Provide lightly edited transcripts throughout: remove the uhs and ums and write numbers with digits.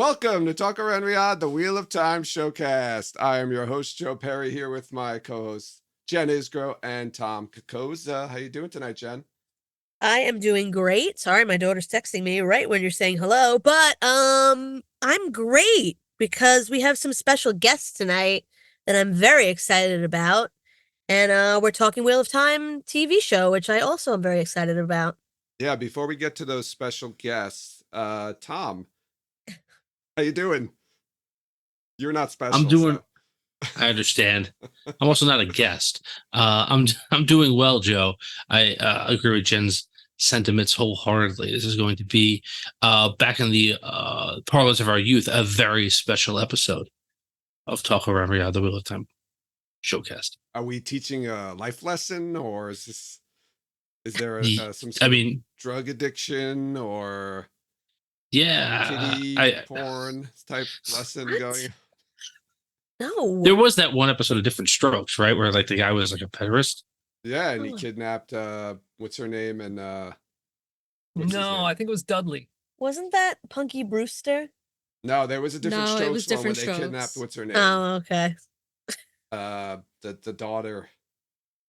Welcome to Talk Around Riyadh, the Wheel of Time showcast. I am your host, Joe Perry, here with my co-hosts, Jen Isgro and Tom Kokoza. How you doing tonight, Jen? I am doing great. Sorry, my daughter's texting me right when you're saying hello, but I'm great because we have some special guests tonight that I'm very excited about. And we're talking Wheel of Time TV show, which I also am very excited about. Yeah, before we get to those special guests, Tom, how you doing? You're not I'm special, doing. so. I understand. I'm also not a guest. I'm doing well, Joe. I agree with Jen's sentiments wholeheartedly. This is going to be, back in the parlance of our youth, a very special episode of Talk Around Riyadh, the Wheel of Time showcast. Are we teaching a life lesson, or is there some I sort of mean, drug addiction or yeah, kitty I porn type lesson What? going? No. there was that one episode of Different Strokes, right, where like the guy was like a pederast. Yeah, and he Oh, kidnapped what's her name and what's his No, name? I think it was Dudley. wasn't that Punky Brewster? No, there was a different No, it Strokes was one where different they kidnapped strokes. what's her name? Oh, okay. The daughter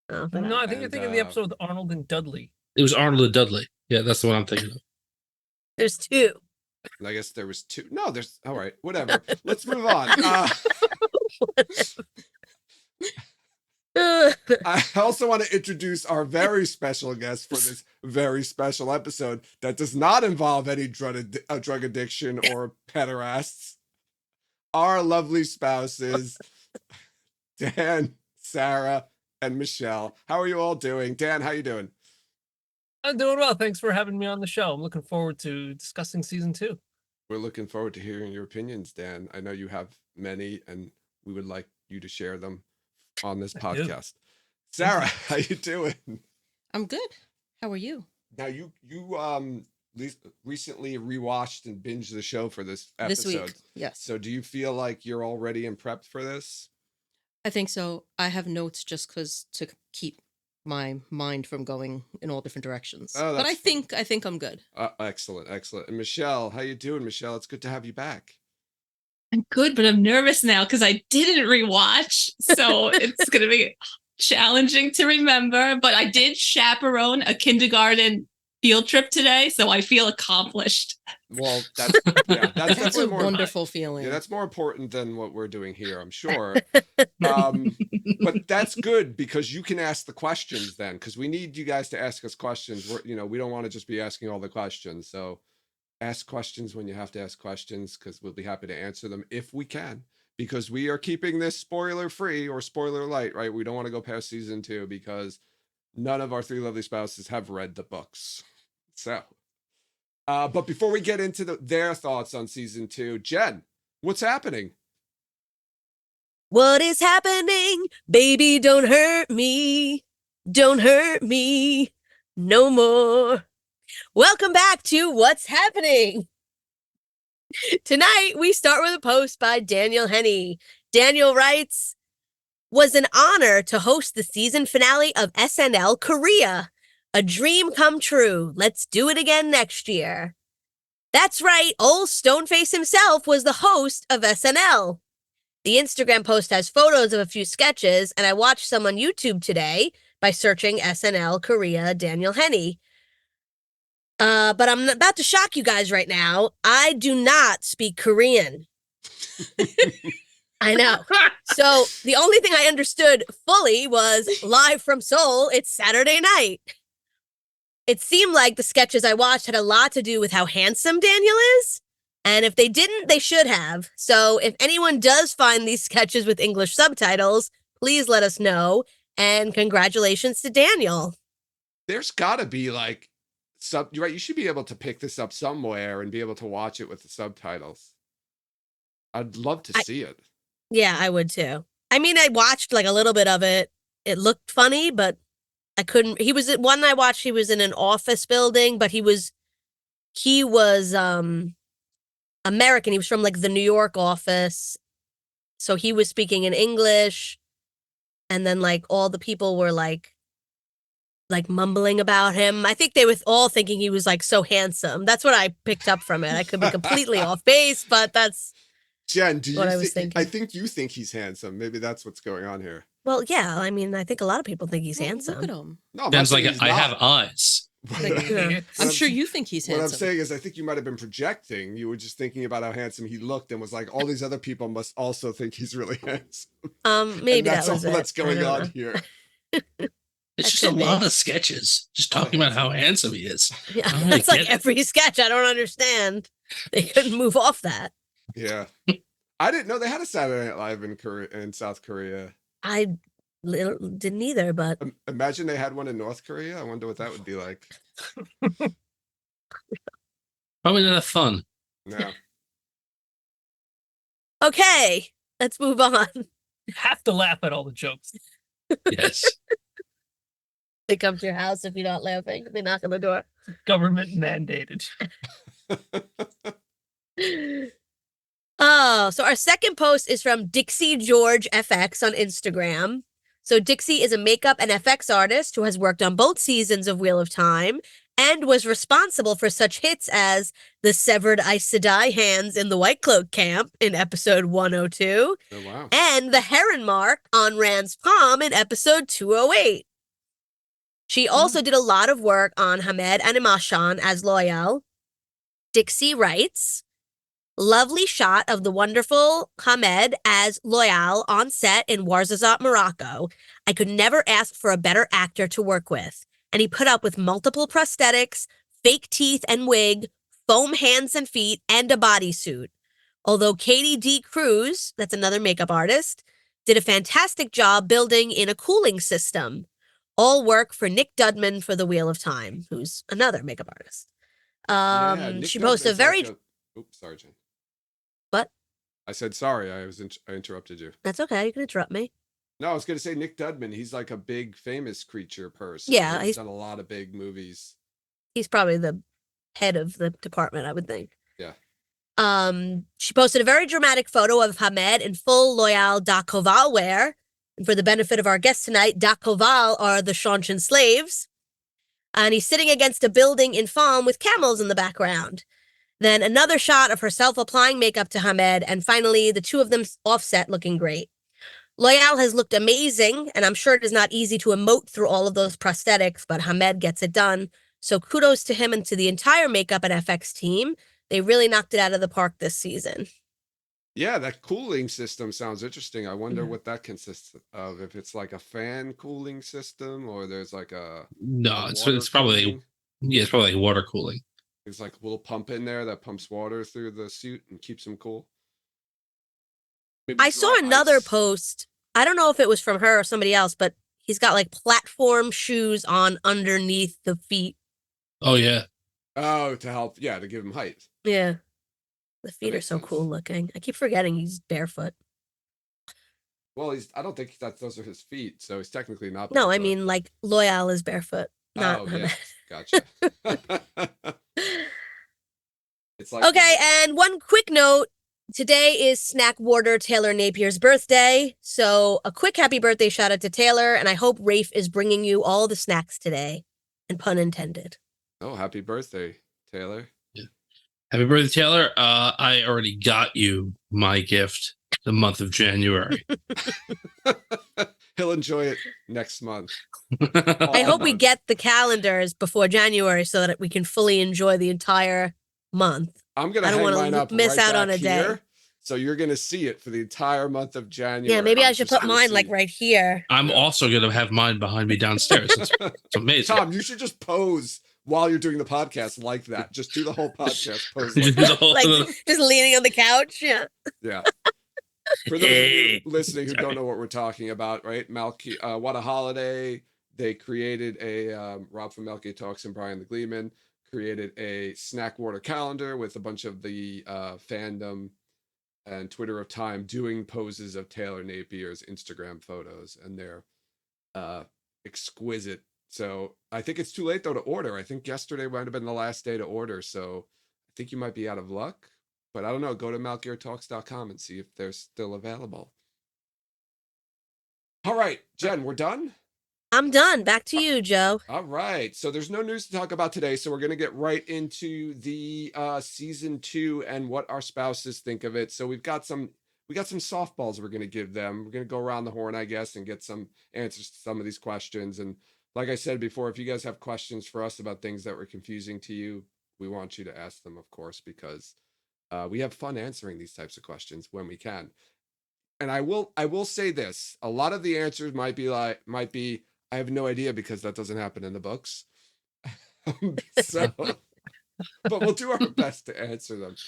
Oh, but No, I think you're and thinking of the episode with Arnold and Dudley. It was Arnold and Dudley. Yeah, that's the one I'm thinking of. there's two. I guess there was two. No, there's all right, whatever. Let's move on. I also want to introduce our very special guest for this very special episode that does not involve any drug addiction or pederasts. Our lovely spouses, Dan, Sarah, and Michelle. How are you all doing? Dan, how you doing? I'm doing well. Thanks for having me on the show. I'm looking forward to discussing season 2. We're looking forward to hearing your opinions, Dan. I know you have many, and we would like you to share them on this I do. podcast. Sarah, how you doing? I'm good. How are you? Now you recently rewatched and binged the show for this This episode. week, yes. So do you feel like you're all ready and prepped for this? I think so. I have notes just because to keep my mind from going in all different directions. Oh, but that's I think I'm good. Excellent, excellent. And Michelle, how you doing, Michelle? It's good to have you back. I'm good, but I'm nervous now because I didn't rewatch. So it's going to be challenging to remember. But I did chaperone a kindergarten field trip today, so I feel accomplished. Well, that's That's definitely a more wonderful feeling. Yeah, that's more important than what we're doing here, I'm sure. But that's good because you can ask the questions then, because we need you guys to ask us questions. We don't want to just be asking all the questions. So ask questions when you have to ask questions, because we'll be happy to answer them if we can, because we are keeping this spoiler free or spoiler light, right? We don't want to go past season 2 because none of our three lovely spouses have read the books. So, but before we get into their thoughts on season 2, Jen, what's happening? What is happening? Baby, don't hurt me. Don't hurt me no more. Welcome back to What's Happening. Tonight, we start with a post by Daniel Henny. Daniel writes, was an honor to host the season finale of SNL Korea. A dream come true. Let's do it again next year. That's right, old Stoneface himself was the host of SNL. The Instagram post has photos of a few sketches, and I watched some on YouTube today by searching SNL Korea Daniel Henny. But I'm about to shock you guys right now. I do not speak Korean. I know. So the only thing I understood fully was live from Seoul, it's Saturday night. It seemed like the sketches I watched had a lot to do with how handsome Daniel is. And if they didn't, they should have. So if anyone does find these sketches with English subtitles, please let us know. And congratulations to Daniel. There's got to be like you're right. You should be able to pick this up somewhere and be able to watch it with the subtitles. I'd love to see it. Yeah, I would too. I mean, I watched like a little bit of it. It looked funny, but I couldn't. He was one I watched. He was in an office building, but he was American. He was from like the New York office, so he was speaking in English, and then like all the people were like like mumbling about him. I think they were all thinking he was like so handsome. That's what I picked up from it. I could be completely off base, but that's Jen, do what you I was think? I thinking. think you think he's handsome. Maybe that's what's going on here. Well, yeah. I mean, I think a lot of people think he's Well, handsome. Look at him. No, I'm not Jen's saying like, he's I have not. eyes. Yeah. I'm sure you think he's What I'm handsome. saying is, I think you might have been projecting. You were just thinking about how handsome he looked, and was like, all these other people must also think he's really handsome. Maybe And that's that was all it. that's going I don't on know. here. It's That just a could be. lot of sketches, just talking about how handsome he is. Yeah, I don't that's really like get it. every sketch. I don't understand. They couldn't move off that. Yeah, I didn't know they had a Saturday Night Live in South Korea. I didn't either, but Imagine they had one in North Korea. I wonder what that would be like. Probably not fun. No. okay, let's move on. You have to laugh at all the jokes. Yes. They come to your house if you're not laughing. They knock on the door. Government mandated. Oh, so our second post is from Dixie George FX on Instagram. So Dixie is a makeup and FX artist who has worked on both seasons of Wheel of Time and was responsible for such hits as the severed Aes Sedai hands in the White Cloak camp in episode 102 Oh wow. and the heron mark on Rand's palm in episode 208. She also did a lot of work on Hamed and Imashan as Loyal. Dixie writes, lovely shot of the wonderful Hamed as Loyal on set in Ouarzazate, Morocco. I could never ask for a better actor to work with. And he put up with multiple prosthetics, fake teeth and wig, foam hands and feet, and a bodysuit. Although Katie D. Cruz, that's another makeup artist, did a fantastic job building in a cooling system. All work for Nick Dudman for The Wheel of Time, who's another makeup artist. Nick She posted a Dudman's very... like oops, sorry, Jen. What? I said sorry. I interrupted you. That's okay. You can interrupt me. No, I was going to say Nick Dudman. He's like a big famous creature person. Yeah, he's done a lot of big movies. He's probably the head of the department, I would think. Yeah. She posted a very dramatic photo of Hamed in full Loyal Da Koval wear. And for the benefit of our guests tonight, Da Koval are the Shanshan slaves. And he's sitting against a building in Falm with camels in the background. Then another shot of herself applying makeup to Hamed, and finally the two of them offset looking great. Loyal has looked amazing, and I'm sure it is not easy to emote through all of those prosthetics, but Hamed gets it done. So kudos to him and to the entire makeup and FX team. They really knocked it out of the park this season. Yeah, that cooling system sounds interesting. I wonder what that consists of. If it's like a fan cooling system, or there's like a No, water it's probably cooling. it's probably like water cooling. There's like a little pump in there that pumps water through the suit and keeps him cool. Maybe I saw dry another ice. post. I don't know if it was from her or somebody else, but he's got like platform shoes on underneath the feet. Oh yeah. Oh, to help, yeah, to give him height. Yeah. The feet are makes so sense. cool looking. I keep forgetting he's barefoot. Well, I don't think that those are his feet, so he's technically not. No, I barefoot. mean like Loyal is barefoot, not Oh, Hamed. yeah. Gotcha. It's like Okay, and one quick note. Today is Snack Warder Taylor Napier's birthday. So a quick happy birthday shout out to Taylor, and I hope Rafe is bringing you all the snacks today. And pun intended. Oh, happy birthday, Taylor. Happy birthday, Taylor. I already got you my gift the month of January. He'll enjoy it next month. I hope we get the calendars before January so that we can fully enjoy the entire month. I'm gonna I don't hang wanna mine up miss right out on back a day. here, so you're gonna see it for the entire month of January. Yeah, maybe I I'm should just put gonna mine like see. right here. I'm also gonna have mine behind me downstairs. It's amazing. Tom, you should just pose while you're doing the podcast like that. Just do the whole podcast pose. Just Like the whole- Like just leaning on the couch. Yeah. yeah. For those of you Hey. listening who Sorry. don't know what we're talking about, right? What a Holiday. They created a Rob from Melky Talks and Brian the Gleeman created a Snack Water calendar with a bunch of the fandom and Twitter of Time doing poses of Taylor Napier's Instagram photos, and they're exquisite. So I think it's too late though to order. I think yesterday might have been the last day to order, so I think you might be out of luck. But I don't know. Go to malkiertalks.com and see if they're still available. All right, Jen, we're done. I'm done. Back to you, Joe. All right. So there's no news to talk about today. So we're going to get right into the season 2 and what our spouses think of it. So we got some softballs we're going to give them. We're going to go around the horn, I guess, and get some answers to some of these questions. And like I said before, if you guys have questions for us about things that were confusing to you, we want you to ask them, of course, because we have fun answering these types of questions when we can. And I will say this: a lot of the answers might be I have no idea because that doesn't happen in the books. So, but we'll do our best to answer them. So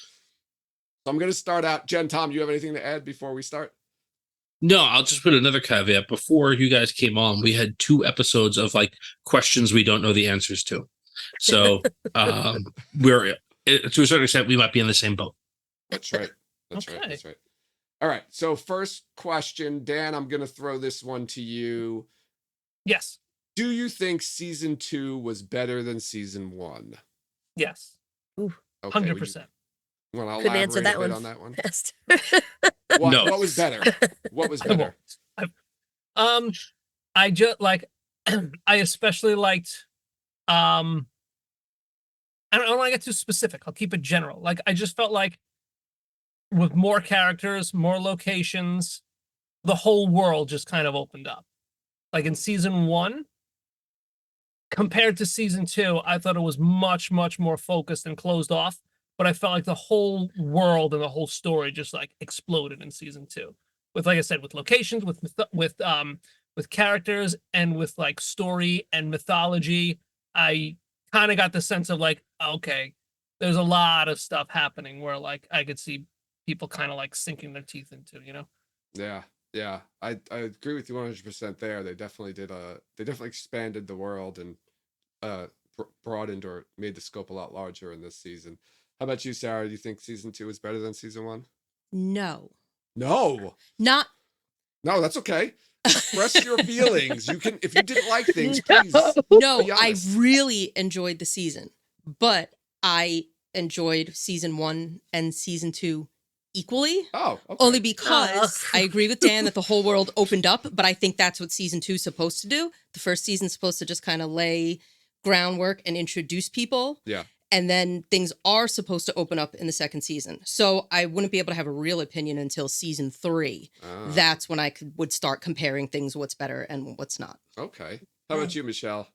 I'm going to start out. Jen, Tom, do you have anything to add before we start? No, I'll just put another caveat. Before you guys came on, we had 2 episodes of like questions we don't know the answers to. So we're to a certain extent we might be in the same boat. That's right. That's Okay. right. That's right. All right. So first question, Dan, I'm going to throw this one to you. Yes. Do you think season 2 was better than season 1? Yes. Okay, 100%. Want to Couldn't answer elaborate that a one bit on that one? fast. No. What was better? What was I won't. better? I just like I especially liked I don't want to get too specific. I'll keep it general. Like I just felt like with more characters, more locations, the whole world just kind of opened up. Like in season 1 compared to season 2, I thought it was much more focused and closed off, but I felt like the whole world and the whole story just like exploded in season 2. With, like I said, with locations, with characters, and with like story and mythology. I kind of got the sense of like, okay, there's a lot of stuff happening where like I could see people kind of like sinking their teeth into, you know? Yeah. I agree with you 100% there. They definitely expanded the world and broadened or made the scope a lot larger in this season. How about you, Sarah? Do you think season 2 is better than season 1? No. No, Not. that's okay. Express your feelings. You can, if you didn't like things, No. please. No, Be I honest. really enjoyed the season, but I enjoyed season 1 and season 2 equally. Oh, okay. Only because Oh. I agree with Dan that the whole world opened up, but I think that's what season 2 is supposed to do. The first season's supposed to just kind of lay groundwork and introduce people. Yeah. And then things are supposed to open up in the second season. So I wouldn't be able to have a real opinion until season 3. Ah, That's when I would start comparing things, what's better and what's not. okay. How about you, Michelle?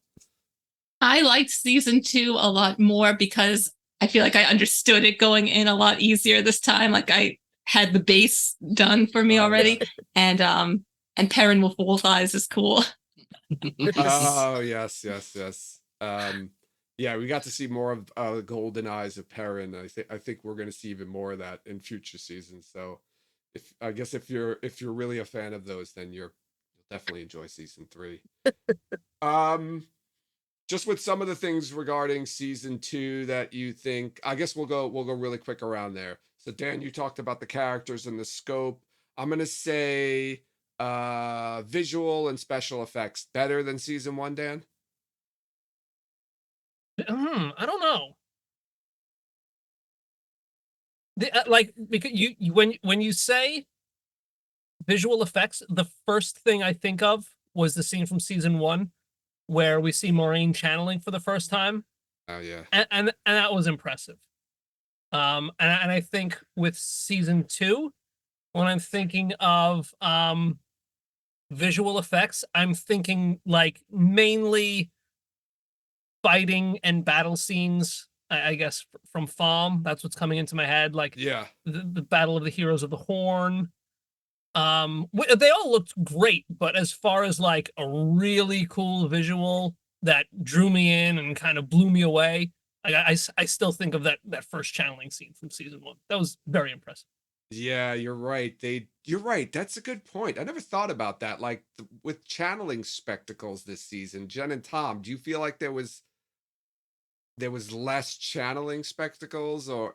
I liked season 2 a lot more because I feel like I understood it going in a lot easier this time. Like I had the base done for me Oh, already, and Perrin with wolf eyes is cool. Oh, yes. Yeah, we got to see more of the golden eyes of Perrin. I think we're going to see even more of that in future seasons. So, if you're really a fan of those, then you'll definitely enjoy season 3. Just with some of the things regarding season 2 that you think, I guess we'll go really quick around there. So Dan, you talked about the characters and the scope. I'm going to say visual and special effects better than season 1, Dan. I don't know. Like because you when you say visual effects, the first thing I think of was the scene from season 1 where we see Maureen channeling for the first time, Oh yeah. and that was impressive. And I think with season 2, when I'm thinking of visual effects, I'm thinking like mainly fighting and battle scenes. I guess from Farm, that's what's coming into my head. Like Yeah. the Battle of the Heroes of the Horn. They all looked great, but as far as like a really cool visual that drew me in and kind of blew me away, I still think of that first channeling scene from season 1. That was very impressive. Yeah, you're right. You're right. That's a good point. I never thought about that. Like with channeling spectacles this season, Jen and Tom, do you feel like there was less channeling spectacles, or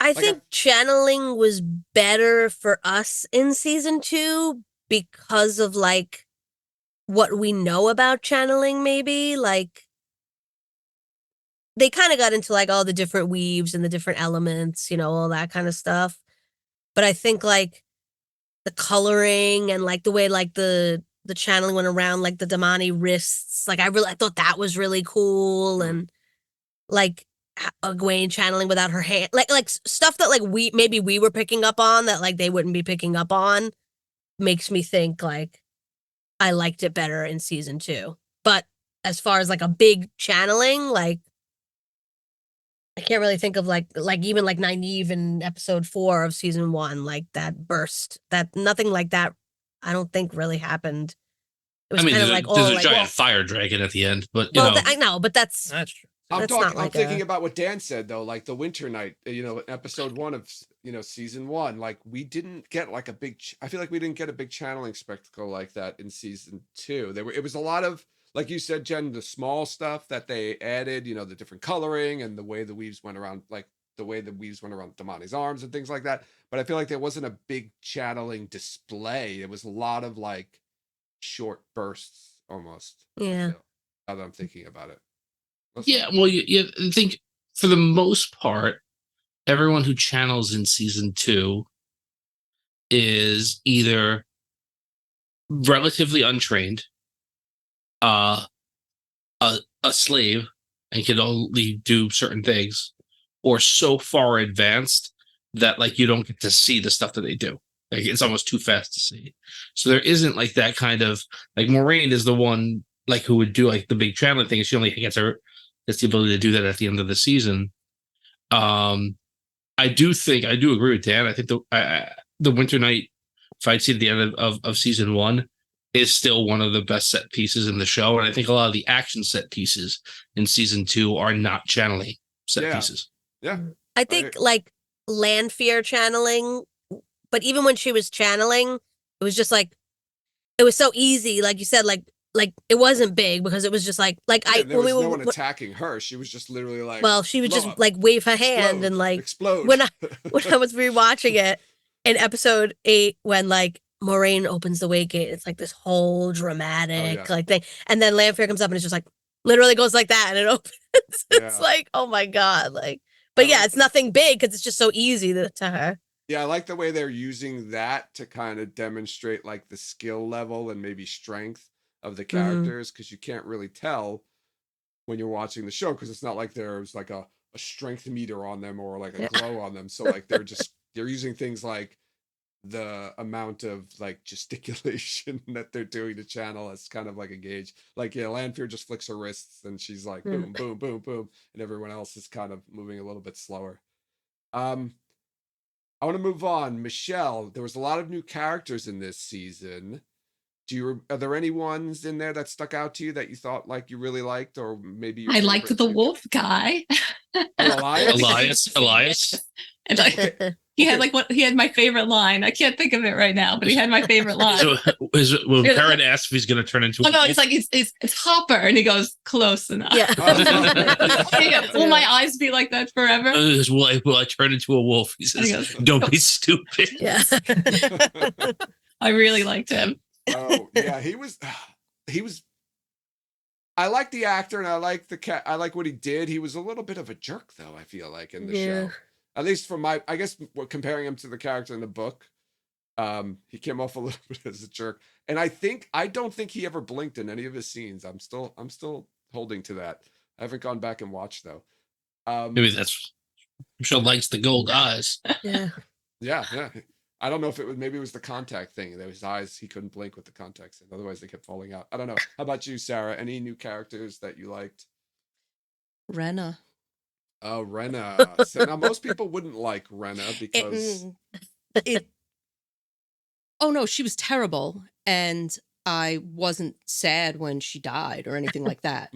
I like think channeling was better for us in season 2 because of like what we know about channeling, maybe. Like they kind of got into like all the different weaves and the different elements, all that kind of stuff. But I think like the coloring and like the way like the the channeling went around like the Damani wrists. Like I thought that was really cool, and like Egwene channeling without her hand, like stuff that like we were picking up on that like they wouldn't be picking up on, makes me think like I liked it better in season 2. But as far as like a big channeling, like I can't really think of like even like Nynaeve in episode 4 of season 1, like that burst, that nothing like that I don't think really happened. It I was mean, kind of there's, like a, there's all a like, giant fire dragon at the end, but I know, but that's That's true. That's not I'm like thinking a- about what Dan said though, like the Winter Night, episode 1 of season 1. Like we didn't get like a big. I feel like we didn't get a big channeling spectacle like that in season 2. It was a lot of, like you said, Jen, the small stuff that they added. The different coloring and the way the weaves went around, like the way the weaves went around Damani's arms and things like that. But I feel like there wasn't a big channeling display. It was a lot of like short bursts almost. I Yeah. feel, now that I'm thinking about it. That's yeah. fine. Well, you think for the most part, everyone who channels in season 2 is either relatively untrained, uh, a slave, and can only do certain things, or so far advanced that like you don't get to see the stuff that they do. Like it's almost too fast to see. So there isn't like that kind of like Moraine is the one like who would do like the big channeling thing. She only gets the ability to do that at the end of the season. I do agree with Dan. I think the Winter Night fight scene at the end of season 1 is still one of the best set pieces in the show, and I think a lot of the action set pieces in season 2 are not channeling set Yeah. pieces. Yeah. I think like Lanfear channeling, but even when she was channeling, it was just like it was so easy, like you said, like it wasn't big because it was just like There was no one attacking her. She was just literally like, well, she would blow just up, like wave her hand explode, and like explode. when I was rewatching it in episode 8 when like Moraine opens the wake gate, it's like this whole dramatic like thing, and then Lanfear comes up and it's just like literally goes like that and it opens. It's like, oh my god, like, but yeah, it's nothing big because it's just so easy to her. Yeah, I like the way they're using that to kind of demonstrate like the skill level and maybe strength of the characters, because you can't really tell when you're watching the show because it's not like there's like a strength meter on them or like a glow on them. So like they're using things like the amount of like gesticulation that they're doing to channel as kind of like a gauge. Like Lanfear just flicks her wrists and she's like boom, boom, boom, boom, and everyone else is kind of moving a little bit slower. I want to move on. Michelle, there was a lot of new characters in this season. Are there any ones in there that stuck out to you that you thought like you really liked, or maybe your I liked favorite? the wolf guy. Elias. And he had he had my favorite line. I can't think of it right now, but he had my favorite line. So when Perrin asks if he's going to turn into Oh no, it's like it's Hopper, and he goes close enough. Yeah. Will my eyes be like that forever? Will I turn into a wolf? He says, "Don't be stupid." Yeah. I really liked him. Oh yeah, he was. I like the actor and I like I like what he did. He was a little bit of a jerk though, I feel like, in the show. At least from I guess comparing him to the character in the book, he came off a little bit as a jerk. And I don't think he ever blinked in any of his scenes. I'm still holding to that. I haven't gone back and watched though. Maybe that's Michelle likes the gold eyes. Yeah. Yeah. I don't know if maybe it was the contact thing. That his eyes, he couldn't blink with the contacts in. Otherwise they kept falling out. I don't know. How about you, Sarah? Any new characters that you liked? Rena. Oh, Rena. So now most people wouldn't like Rena because oh no, she was terrible, and I wasn't sad when she died or anything like that.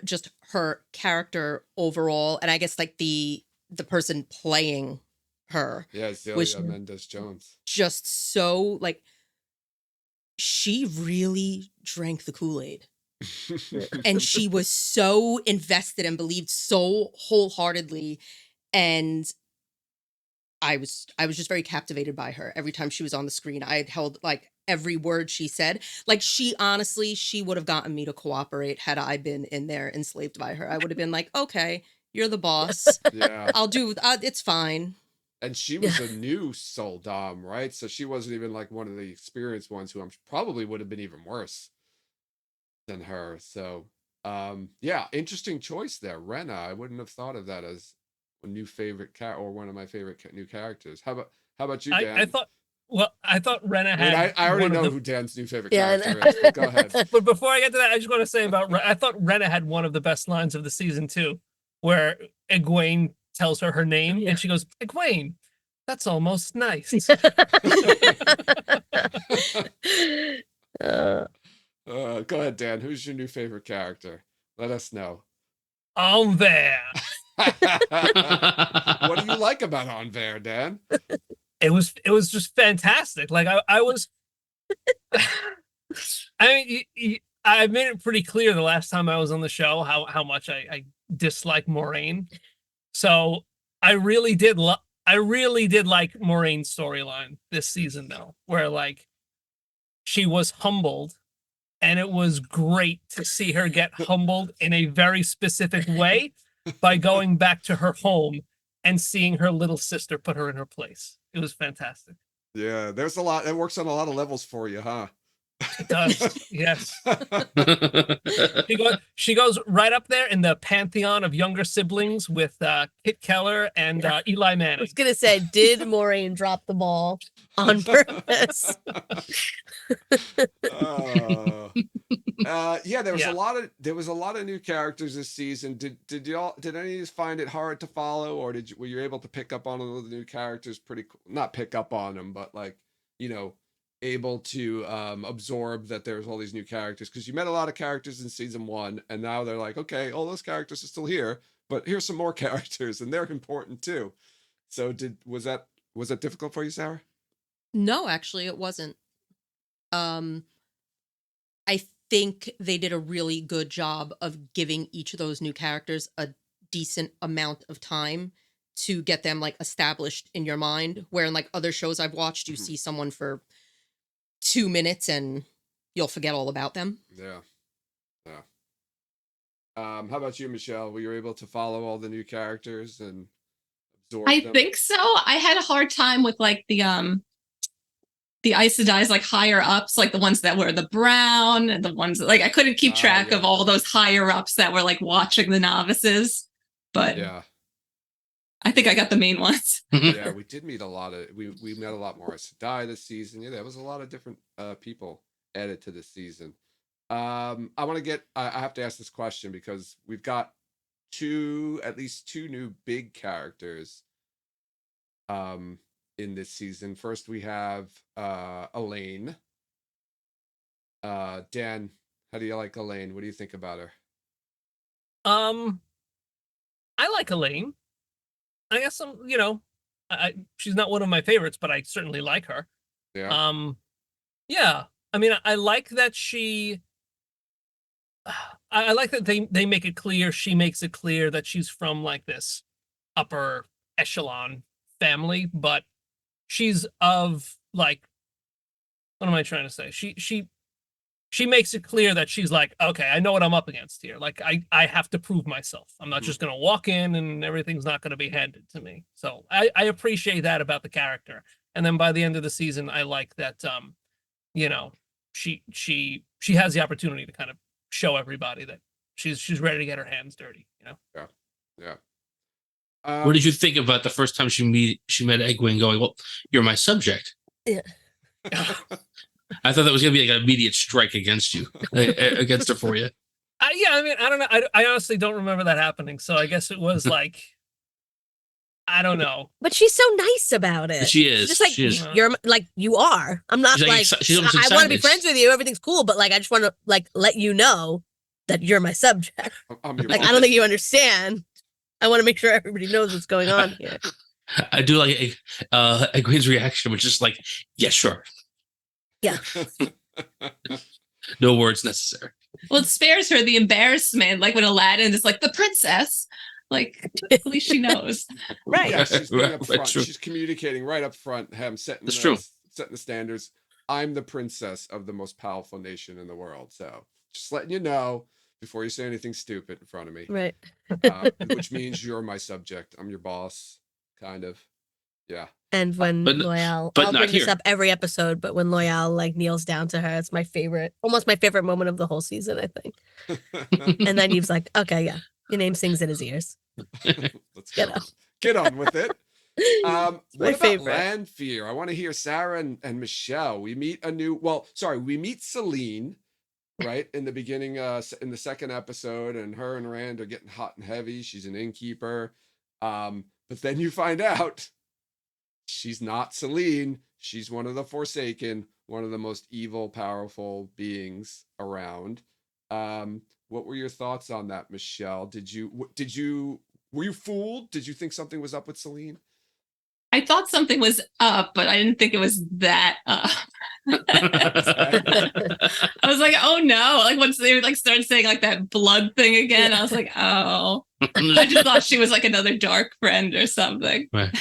Just her character overall, and I guess like the person playing her. Yeah, Celia Mendes-Jones. Just so like she really drank the Kool-Aid. And she was so invested and believed so wholeheartedly, and I was just very captivated by her. Every time she was on the screen, I had held like every word she said. Like she would have gotten me to cooperate had I been in there enslaved by her. I would have been like, okay, you're the boss. Yeah. I'll do it's fine. And she was a new soul dom, right? So she wasn't even like one of the experienced ones, who I'm probably would have been even worse than her. So yeah, interesting choice there, Rena. I wouldn't have thought of that as a new favorite cat or one of my favorite new characters. How about you, Dan? I thought Rena I mean, had. I already one of know the- who Dan's new favorite Yeah, I character know. is, but go ahead. But before I get to that, I just want to say about I thought Rena had one of the best lines of the season too, where Egwene tells her her name and she goes, "Egwene, that's almost nice." Uh, Go ahead, Dan. Who's your new favorite character? Let us know. On there. What do you like about Enver, Dan? It was just fantastic. Like I was I mean, I made it pretty clear the last time I was on the show how much I dislike Moraine. So I really did like Moraine's storyline this season though, where like she was humbled, and it was great to see her get humbled in a very specific way by going back to her home and seeing her little sister put her in her place. It was fantastic. Yeah, there's a lot. It works on a lot of levels for you, huh? It does. Yes. She goes right up there in the pantheon of younger siblings with Kit Keller and Eli I Manning. was gonna say, did Moraine drop the ball on purpose? Yeah, there was Yeah. a lot of new characters this season. Did any of you find it hard to follow, or were you able to pick up on all the new characters pretty not pick up on them, but like, able to absorb that there's all these new characters, because you met a lot of characters in season 1, and now they're like, okay, all those characters are still here, but here's some more characters and they're important too. So was that difficult for you, Sarah? No, actually, it wasn't. I think they did a really good job of giving each of those new characters a decent amount of time to get them like established in your mind. Where in like other shows I've watched, you see someone for 2 minutes and you'll forget all about them. Yeah. How about you, Michelle? Were you able to follow all the new characters and absorb I them? think so. I had a hard time with like the Aes Sedai's like higher ups, like the ones that were the brown and the ones that, like I couldn't keep track of all those higher ups that were like watching the novices. But Yeah. I think I got the main ones. Yeah, we did meet a lot of we met a lot more Aes Sedai this season. Yeah, there was a lot of different people added to this season. I have to ask this question because we've got at least two new big characters in this season. First we have Elaine. Dan, how do you like Elaine? What do you think about her? I like Elaine. I guess she's not one of my favorites, but I certainly like her. Yeah. Yeah. I mean, I like that I like that they make it clear. She makes it clear that she's from like this upper echelon family, but she's of like, what am I trying to say? She makes it clear that she's like, okay, I know what I'm up against here. Like I have to prove myself. I'm not just gonna walk in and everything's not gonna be handed to me. So I appreciate that about the character. And then by the end of the season, I like that she has the opportunity to kind of show everybody that she's ready to get her hands dirty. Yeah. What did you think about the first time she met Egwene going, well, you're my subject? Yeah. I thought that was going to be like an immediate strike against you, against her for you. Yeah, I mean, I don't know. I honestly don't remember that happening. So I guess it was like, I don't know. But she's so nice about it. She is. She's just like, She is. you're like, you are. I'm not She's like, she's almost I want to be excited. friends with you. Everything's cool. But like, I just want to like let you know that you're my subject. I'm your Like, boss. I don't think you understand. I want to make sure everybody knows what's going on here. I do like Egwene's reaction, which is like, yeah, sure. Yeah. No words necessary. Well, it spares her the embarrassment, like when Aladdin is like the princess. Like at least she knows. Right. Yeah, she's being up Right, front. true. She's communicating right up front. Setting That's true. setting the standards. I'm the princess of the most powerful nation in the world. So just letting you know before you say anything stupid in front of me. Right. Which means you're my subject. I'm your boss, kind of. Yeah. And when But- Loyal, but I'll not bring this here. up every episode, but when Loyal like kneels down to her, it's my favorite, almost my favorite moment of the whole season, I think. And then Eve's like, okay, yeah, your name sings in his ears. Let's Get go. on. Get on with it. My What about favorite. land fear? I want to hear Sarah and Michelle. We meet we meet Seline, right? In the beginning, in the second episode, and her and Rand are getting hot and heavy. She's an innkeeper. But then you find out she's not Seline. She's one of the Forsaken, one of the most evil, powerful beings around. What were your thoughts on that, Michelle? Were you fooled? Did you think something was up with Seline? I thought something was up, but I didn't think it was that up. I was like, oh no. Like once they like started saying like that blood thing again, I was like, oh. I just thought she was like another dark friend or something. Right.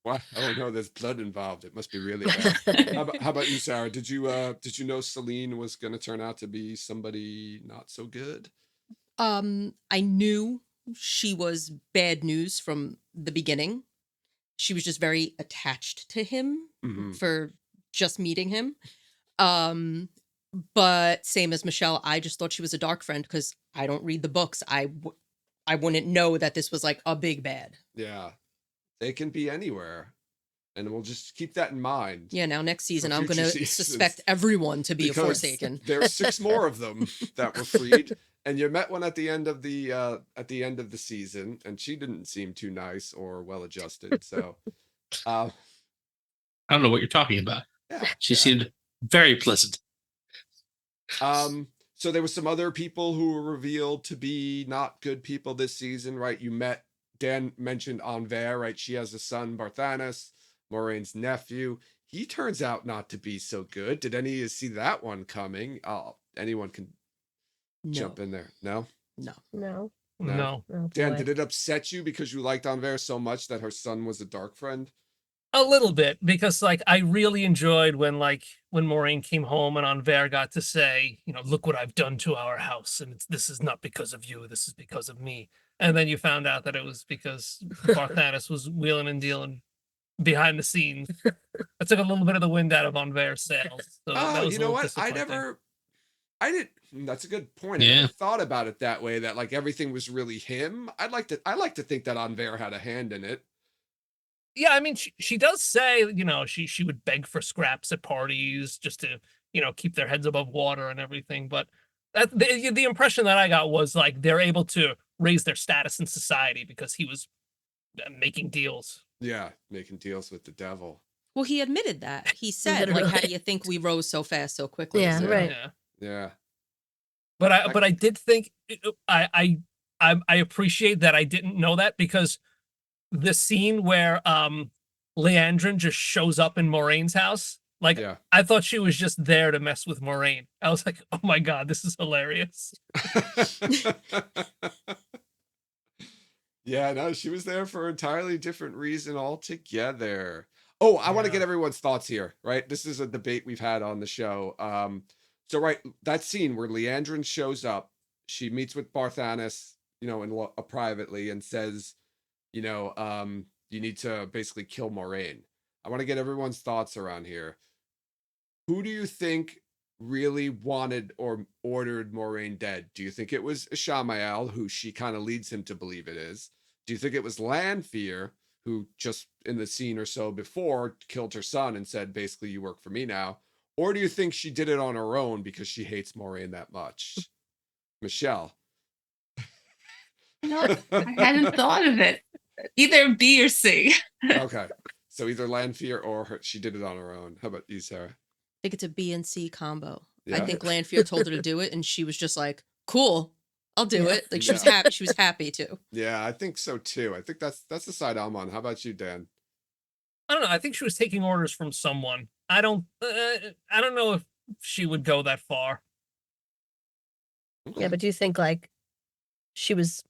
What? Oh no, there's blood involved. It must be really bad. How about you, Sarah? Did you know Seline was going to turn out to be somebody not so good? I knew she was bad news from the beginning. She was just very attached to him Mhm. for just meeting him. But same as Michelle, I just thought she was a dark friend because I don't read the books. I wouldn't know that this was like a big bad. Yeah, they can be anywhere, and we'll just keep that in mind. Yeah, now next season I'm future going to seasons, suspect everyone to be a because Forsaken. There's 6 more of them that were freed, and you met one at the end of the season, and she didn't seem too nice or well adjusted. So, I don't know what you're talking about. yeah, She yeah. seemed very pleasant. So there was some other people who were revealed to be not good people this season, right? Dan mentioned Anver, right? She has a son, Barthanas, Moraine's nephew. He turns out not to be so good. Did any of you see that one coming? Anyone can jump in there. No? No. No. No. Oh, Dan, boy. did it upset you because you liked Anver so much that her son was a dark friend? A little bit, because like I really enjoyed when Moraine came home and Anver got to say, look what I've done to our house, and this is not because of you, this is because of me. And then you found out that it was because Barthanas was wheeling and dealing behind the scenes. That took a little bit of the wind out of Anver's sails. So that was You a know little what? disappointing. I didn't. That's a good point. I Yeah. never thought about it that way. That like everything was really him. I like to think that Anver had a hand in it. Yeah, I mean, she does say, she would beg for scraps at parties just to, keep their heads above water and everything. But the impression that I got was like they're able to raise their status in society because he was making deals. Yeah, making deals with the devil. Well, he admitted that. He said, like, how do you think we rose so fast so quickly? Yeah, So- right. Yeah. Yeah. But I did think I appreciate that I didn't know that, because the scene where Leandrin just shows up in Moraine's house, like Yeah. I thought she was just there to mess with Moraine. I was like, oh my god, this is hilarious. Yeah, no, she was there for an entirely different reason altogether. Oh, I want to Yeah. get everyone's thoughts here, right? This is a debate we've had on the show. So right, that scene where Leandrin shows up, she meets with Barthanas, privately, and says, you need to basically kill Moraine. I want to get everyone's thoughts around here. Who do you think really wanted or ordered Moraine dead? Do you think it was Ishamael, who she kind of leads him to believe it is? Do you think it was Lanfear, who just in the scene or so before killed her son and said, basically, you work for me now? Or do you think she did it on her own because she hates Moraine that much? Michelle. I hadn't thought of it. Either B or C. Okay. So either Lanfear or she did it on her own. How about you, Sarah? I think it's a B and C combo. Yeah. I think Lanfear told her to do it, and she was just like, "Cool, I'll do Yeah. it." Like she was happy. She was happy to. Yeah, I think so too. I think that's the side I'm on. How about you, Dan? I don't know. I think she was taking orders from someone. I don't know if she would go that far. Yeah, but do you think like she was?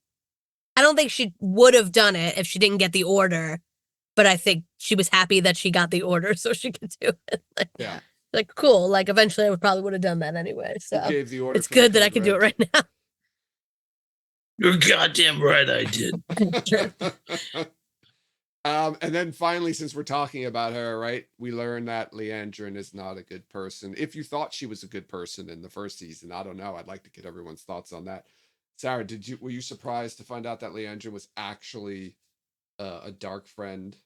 I don't think she would have done it if she didn't get the order, but I think she was happy that she got the order so she could do it. Yeah. Like cool. Like eventually, I probably would have done that anyway. So Who gave the order? it's for the good that I code can do it red? right now. You're goddamn right I did. And then finally, since we're talking about her, right, we learn that Leandrin is not a good person. If you thought she was a good person in the first season, I don't know. I'd like to get everyone's thoughts on that. Sarah, were you surprised to find out that Leandrin was actually a dark friend?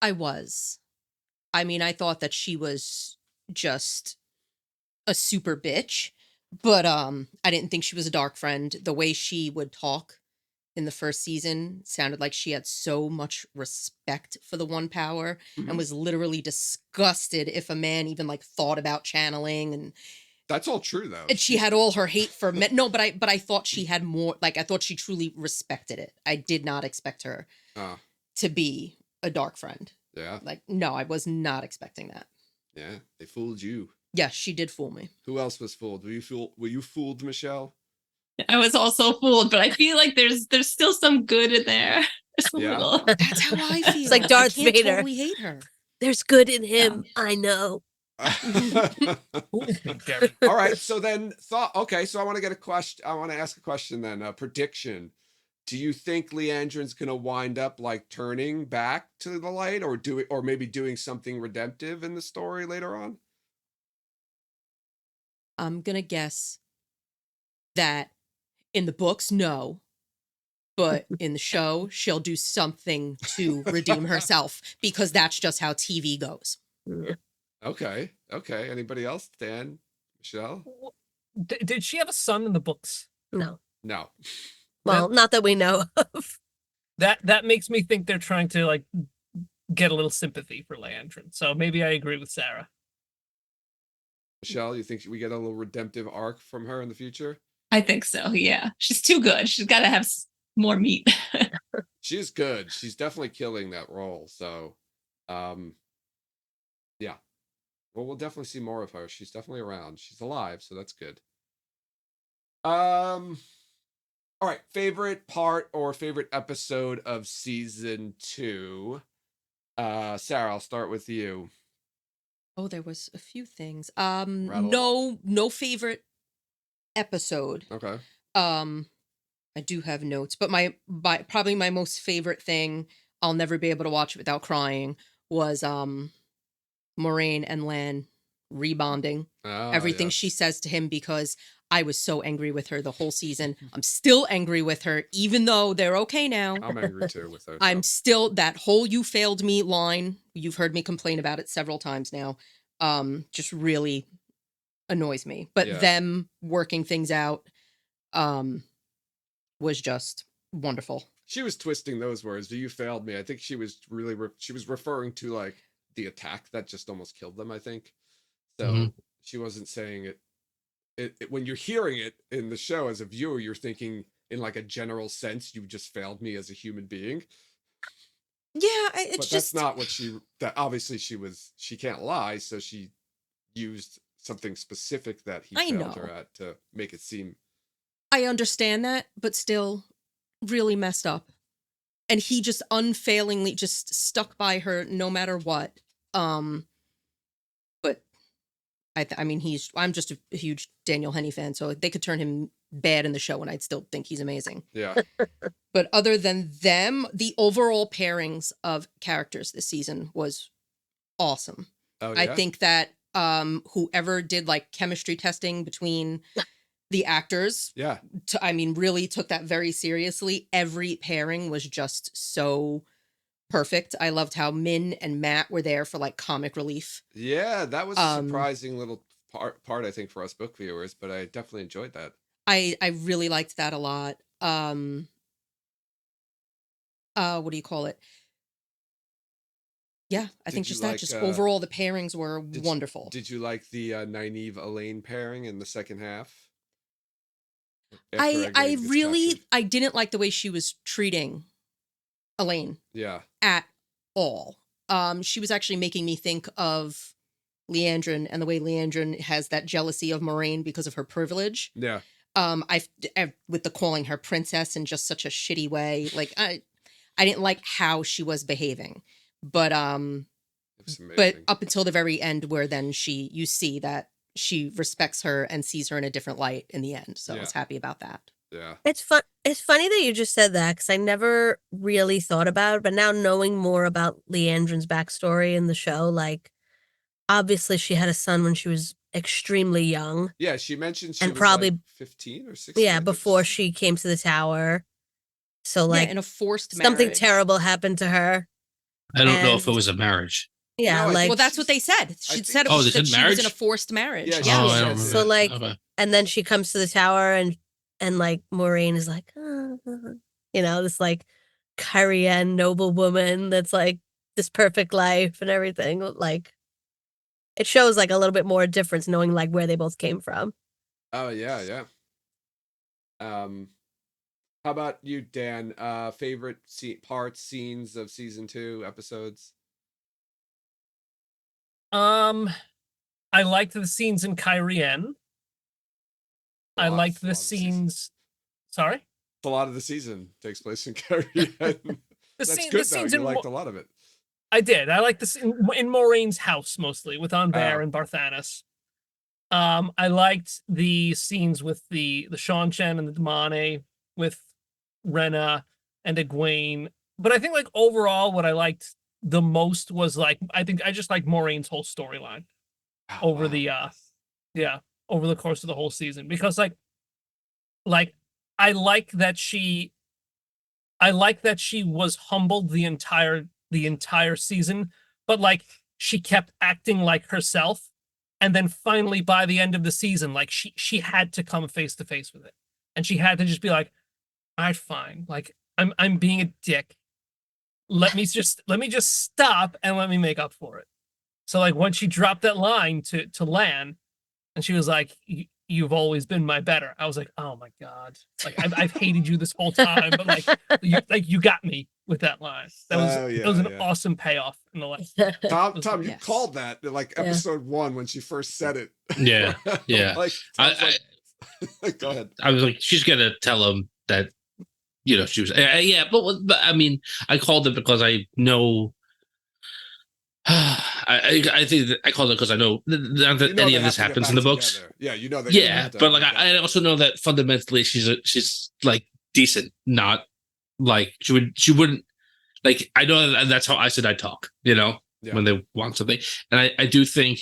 I was. I mean, I thought that she was just a super bitch, but I didn't think she was a dark friend. The way she would talk in the first season sounded like she had so much respect for the One Power and Mhm. was literally disgusted if a man even like thought about channeling, and That's all true though. she had all her hate for men. No, but I thought she had more, like I thought she truly respected it. I did not expect her Oh, to be a dark friend. yeah, Like, no, I was not expecting that. yeah. They fooled you. Yes, she did fool me. Who else was fooled? Were you fooled, Michelle? I was also fooled, but I feel like there's still some good in there. Just a Yeah. little. That's how I feel. It's like Darth I can't Vader. totally hate her. There's good in him. I know. Gary. All right. So then okay. So I want to get a question. I want to ask a question then. A prediction. Do you think Leandrin's going to wind up like turning back to the light or maybe doing something redemptive in the story later on? I'm gonna guess that in the books, no. But in the show, she'll do something to redeem herself because that's just how TV goes. Okay. Okay. Anybody else? Dan? Michelle? Did she have a son in the books? No. No. Well, not that we know of. That makes me think they're trying to like get a little sympathy for Leandrin. So maybe I agree with Sarah. Michelle, you think we get a little redemptive arc from her in the future? I think so. Yeah, she's too good. She's got to have more meat. She is good. She's definitely killing that role. So, yeah. Well, we'll definitely see more of her. She's definitely around. She's alive, so that's good. All right. Favorite part or favorite episode of season 2? Sarah, I'll start with you. Oh, there was a few things. Rattle No favorite episode. Okay. I do have notes, but probably my most favorite thing, I'll never be able to watch it without crying, was Moraine and Lan rebonding. Oh, Everything yes. she says to him, because I was so angry with her the whole season. I'm still angry with her, even though they're okay now. I'm angry too with her. I'm so. still, that whole "you failed me" line, you've heard me complain about it several times now, just really annoys me. But Yeah. them working things out was just wonderful. She was twisting those words. You failed me. I think she was really she was referring to like the attack that just almost killed them, I think. So she wasn't saying it. When you're hearing it in the show as a viewer, you're thinking in like a general sense, you just failed me as a human being. Yeah, But that's not what that obviously she can't lie. So she used something specific that he failed her at to make it seem. I understand that, but still really messed up. And he just unfailingly just stuck by her no matter what. But I mean, I'm just a huge Daniel Henny fan, so they could turn him bad in the show and I'd still think he's amazing. Yeah. But other than them, the overall pairings of characters this season was awesome. Oh, yeah? I think that whoever did like chemistry testing between the actors, Yeah. Really took that very seriously. Every pairing was just so perfect. I loved how Min and Matt were there for like comic relief. Yeah, that was a surprising little part, I think, for us book viewers, but I definitely enjoyed that. I really liked that a lot. What do you call it? Yeah, I think just that. Just overall, the pairings were wonderful. Did you like the Nynaeve Elaine pairing in the second half? I didn't like the way she was treating Elaine. Yeah. At all. She was actually making me think of Leandrin and the way Leandrin has that jealousy of Moraine because of her privilege. Yeah. With the calling her princess in just such a shitty way. Like I didn't like how she was behaving. But up until the very end, where then you see that she respects her and sees her in a different light in the end. So I was happy about that. Yeah. It's fun. It's funny that you just said that because I never really thought about it. But now knowing more about Leandrin's backstory in the show, like obviously she had a son when she was extremely young, Yeah, she mentioned she and was like probably 15 or 16. I think. before she came to the tower. So Yeah, like in a forced something marriage. terrible happened to her. I don't know if it And- was a marriage. Yeah, No, I like think Well, that's what they she's- said. She think- said Oh, they that said she was in a marriage? forced marriage. Yeah, Yeah. she Yeah. said remember that. So, like- Okay. and then she comes to the tower and like Maureen is like, this like Kyrian noble woman that's like this perfect life and everything. Like it shows like a little bit more difference knowing like where they both came from. Oh yeah, yeah. How about you, Dan? Favorite scenes of season 2 episodes? I liked the scenes in Kyrian. I liked the scenes. Sorry? A lot of the season takes place in Caribbean. That's The good though. scenes You in liked a lot of it. I did. I like this in Moraine's house mostly with Anvare Oh. and Barthanas. I liked the scenes with the Sean Chen and the Damane with Rena and Egwene. But I think like overall what I liked the most was like I think I just like Moraine's whole storyline Oh, over wow. the over the course of the whole season because like I like that she was humbled the entire season, but like she kept acting like herself, and then finally by the end of the season, like she had to come face to face with it, and she had to just be like, "All right, fine, like I'm being a dick. Let me just stop and let me make up for it." So like when she dropped that line to Lan, and she was like, "You've always been my better." I was like, "Oh my god! Like I've hated you this whole time, but like you got me with that line. That was Oh, that was yeah, an yeah. awesome payoff in the last." Tom, you Yes. called that like Yeah. episode 1 when she first said it. Yeah, yeah. Like, Tom's like, go ahead. I was like, she's gonna tell him that, she was. Yeah, but I mean, I called it because I know. I think that I called it because I know not that You know any they of this have to get happens in back the books. together. Yeah, you know they Yeah, have to but like get I back also together. know that fundamentally she's like decent, not like she wouldn't like. I know that's how I said I talk. Yeah. When they want something, and I do think,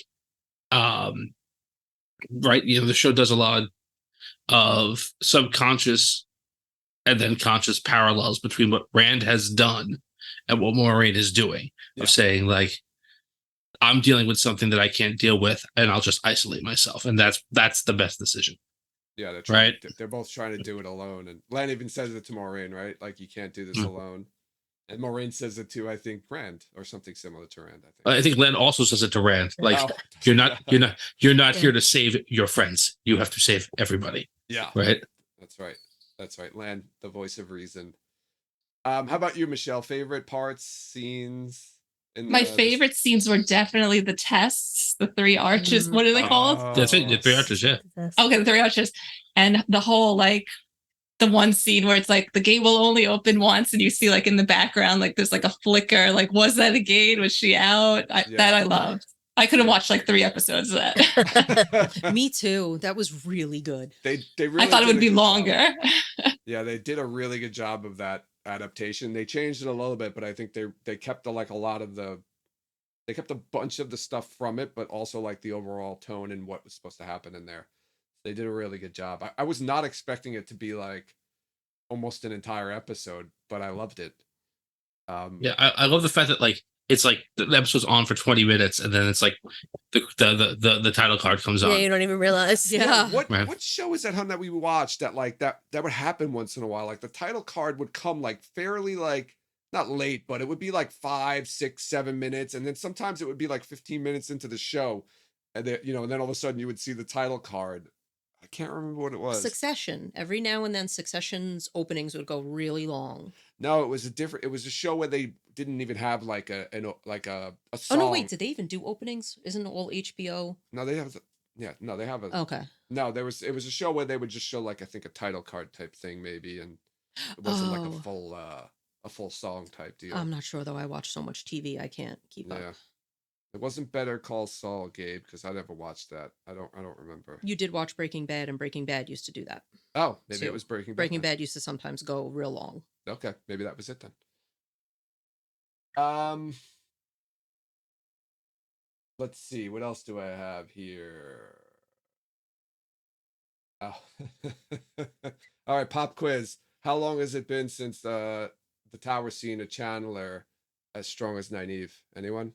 right, the show does a lot of subconscious and then conscious parallels between what Rand has done and what Moiraine is doing. Yeah. Of saying like, I'm dealing with something that I can't deal with, and I'll just isolate myself, and that's the best decision. Yeah, Right. They're both trying to do it alone, and Lan even says it to Moraine, right? Like you can't do this Mm. alone. And Moraine says it to, I think, Rand or something similar to Rand. I think Len also says it to Rand, like, Oh. you're not Yeah. here to save your friends. You have to save everybody. Yeah, Right. that's right. That's right. Lan, the voice of reason. How about you, Michelle? Favorite parts, scenes? My favorite scenes were definitely the tests, the 3 arches. What are they called? That's it. The 3 archers. Yeah. Okay, the 3 arches, and the whole like the one scene where it's like the gate will only open once, and you see like in the background like there's like a flicker. Like, was that a gate? Was she out? That I loved. I could have watched like 3 episodes of that. Me too. That was really good. They really I thought it did would a be good longer. job. Yeah, they did a really good job of that adaptation. They changed it a little bit, but I think they kept they kept a bunch of the stuff from it, but also like the overall tone and what was supposed to happen in there. They did a really good job. I was not expecting it to be like almost an entire episode, but I loved it. Yeah, I love the fact that like it's like the episode's on for 20 minutes, and then it's like the title card comes on. Yeah, you don't even realize. Yeah. What show is that, hun, that we watched that like that would happen once in a while? Like the title card would come like fairly like not late, but it would be like 5, 6, 7 minutes, and then sometimes it would be like 15 minutes into the show, and then and then all of a sudden you would see the title card. I can't remember what it was. Succession. Every now and then, Succession's openings would go really long. No, it was it was a show where they didn't even have like a song. Oh no, wait. Did they even do openings? Isn't it all HBO? No, they have. No, they have a. Okay. No, it was a show where they would just show like I think a title card type thing maybe, and it wasn't like a full song type deal. I'm not sure though. I watch so much TV, I can't keep up. Yeah. It wasn't Better Call Saul, Gabe, because I never watched that. I don't remember. You did watch Breaking Bad, and Breaking Bad used to do that. Oh, maybe too. it was Breaking Bad. Breaking then. Bad used to sometimes go real long. Okay, maybe that was it then. Let's see. What else do I have here? Oh. All right, pop quiz. How long has it been since the tower seen a channeler as strong as Nynaeve? Anyone?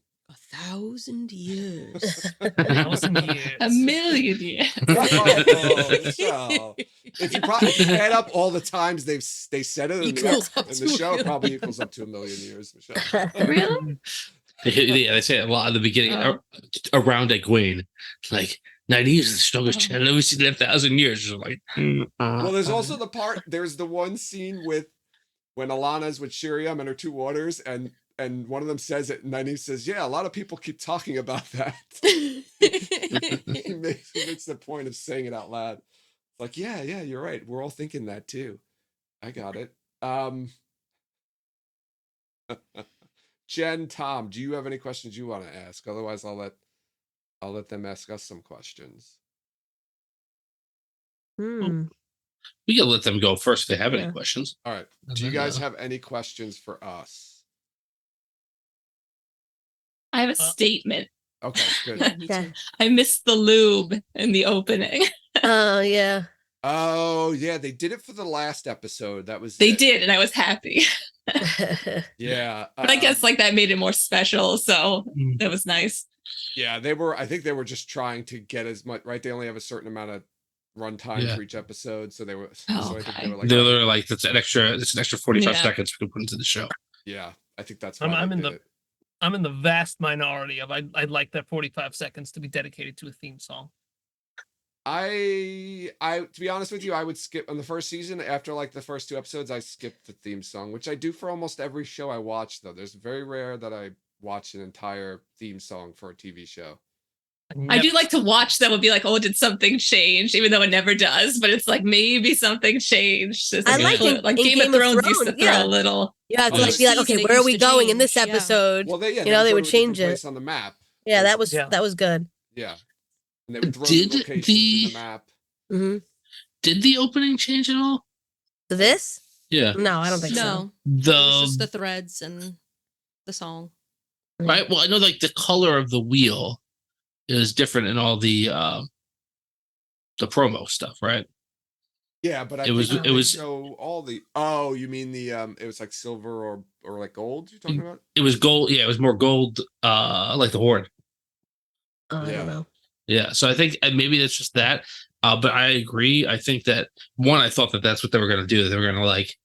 1,000 years. 1,000 years. A million years. Oh, Michelle. If you add up all the times they said it Equals up in to the a show, it million. probably equals up to 1 million years, Michelle. Really? They say it a lot at the beginning around Egwene. Like, Nynaeve is the strongest channel we've seen in 1,000 years. Just like, Well, there's also there's the one scene with when Alana's with Shiriam and her two waters, and one of them says it, and Nynaeve says, yeah, a lot of people keep talking about that. he makes the point of saying it out loud. It's like, yeah, you're right. We're all thinking that too. I got it. Jen, Tom, do you have any questions you want to ask? Otherwise, I'll let them ask us some questions. we can let them go first if they have any questions. All right. Do you guys have any questions for us? I have a statement. Okay, good. Yeah, me too. I missed the lube in the opening. Oh, yeah. Oh, yeah, they did it for the last episode. That was They it. did, and I was happy. Yeah. But I guess like that made it more special, so that was nice. Yeah, I think they were just trying to get as much, right? They only have a certain amount of runtime for each episode, so they were Oh, so I think okay. they were like, They're literally like, it's an extra 45 Yeah. seconds we can put into the show. yeah, I think that's why I'm they in did the it. I'm in the vast minority of I'd like that 45 seconds to be dedicated to a theme song. I to be honest with you, I would skip on the first season. After like the first two episodes, I skipped the theme song, which I do for almost every show I watch, though. There's very rare that I watch an entire theme song for a TV show. I do like to watch them and be like, oh, did something change? Even though it never does, but it's like maybe something changed. It's I like, like in Game of Thrones used to throw a little. Yeah, to Oh, like be like, season okay, it where are used we to going in this change, yeah. episode? Well, they they go would to a different change it. place on the map. Yeah, Like, that was good. Yeah, and they would throw Did locations the- in the map. Mm-hmm. Did the opening change at all? This? Yeah. No, I don't think so. No, it was just The the threads and the song. right. Well, I know like the color of the wheel is different in all the promo stuff, right? Yeah, but It was- think it they was- show all the. Oh, you mean the it was like silver or like gold? You're talking about? It was gold. Yeah, it was more gold, like the Horde. Oh, I Yeah. don't know. Yeah, so I think maybe it's just that. But I agree. I think that I thought that that's what they were going to do. They were going to like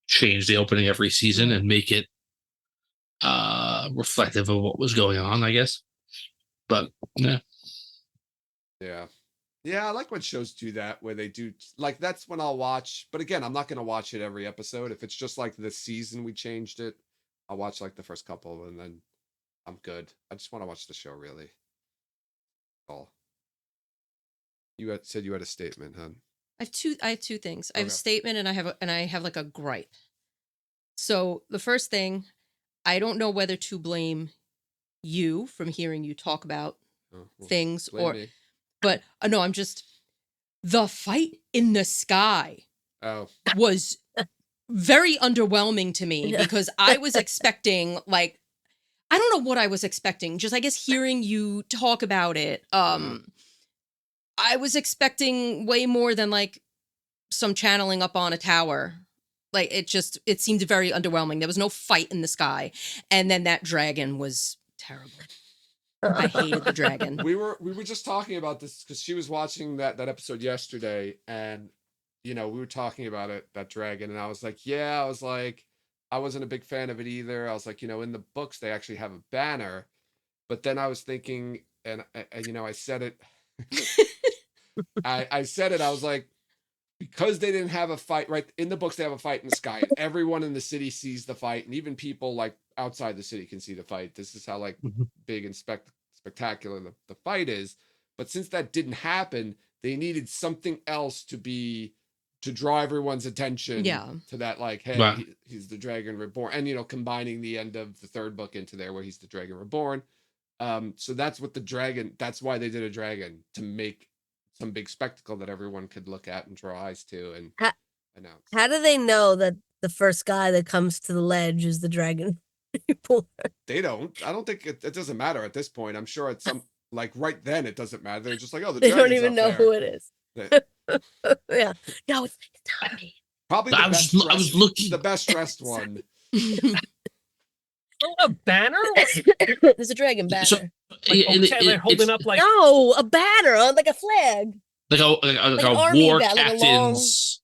change the opening every season and make it reflective of what was going on, I guess. But yeah, Yeah, I like when shows do that, where they do like that's when I'll watch. But again, I'm not going to watch it every episode. If it's just like this season we changed it, I'll watch like the first couple and then I'm good. I just want to watch the show really. Oh, you said you had a statement, huh? I have two things. I have a Okay. statement and I have like a gripe. So the first thing, I don't know whether to blame you from hearing you talk about Oh, well, things blame or me. but no, I'm just the fight in the sky Oh, was very underwhelming to me because I was expecting like I don't know what I was expecting. Just I guess hearing you talk about it, I was expecting way more than like some channeling up on a tower. Like it seemed very underwhelming. There was no fight in the sky, and then that dragon was terrible. I hated the dragon. we were just talking about this because she was watching that episode yesterday, and we were talking about it, that dragon, and I was like, I wasn't a big fan of it either. I was like, in the books they actually have a banner, but then I was thinking, and I said it, I said it, I was like, because they didn't have a fight, right? In the books, they have a fight in the sky, and everyone in the city sees the fight, and even people like outside the city can see the fight. This is how like big and spectacular the fight is. But since that didn't happen, they needed something else to draw everyone's attention to that, like, hey, Right. he's the Dragon Reborn, and combining the end of the third book into there where he's the Dragon Reborn. So that's what the dragon. That's why they did a dragon, to make some big spectacle that everyone could look at and draw eyes to and announce. How do they know that the first guy that comes to the ledge is the dragon? They don't. I don't think it doesn't matter at this point. I'm sure at some like right then it doesn't matter. They're just like, oh, the They don't dragon's even up know there. who it is. They- Yeah. No, it's not me. Probably the I best was dressed, looking. the best dressed one. Oh, a banner? There's a dragon banner. So, Like, and okay, they're holding it's up like No, a banner on like a flag. like a Like an army war bat, like a long- captain's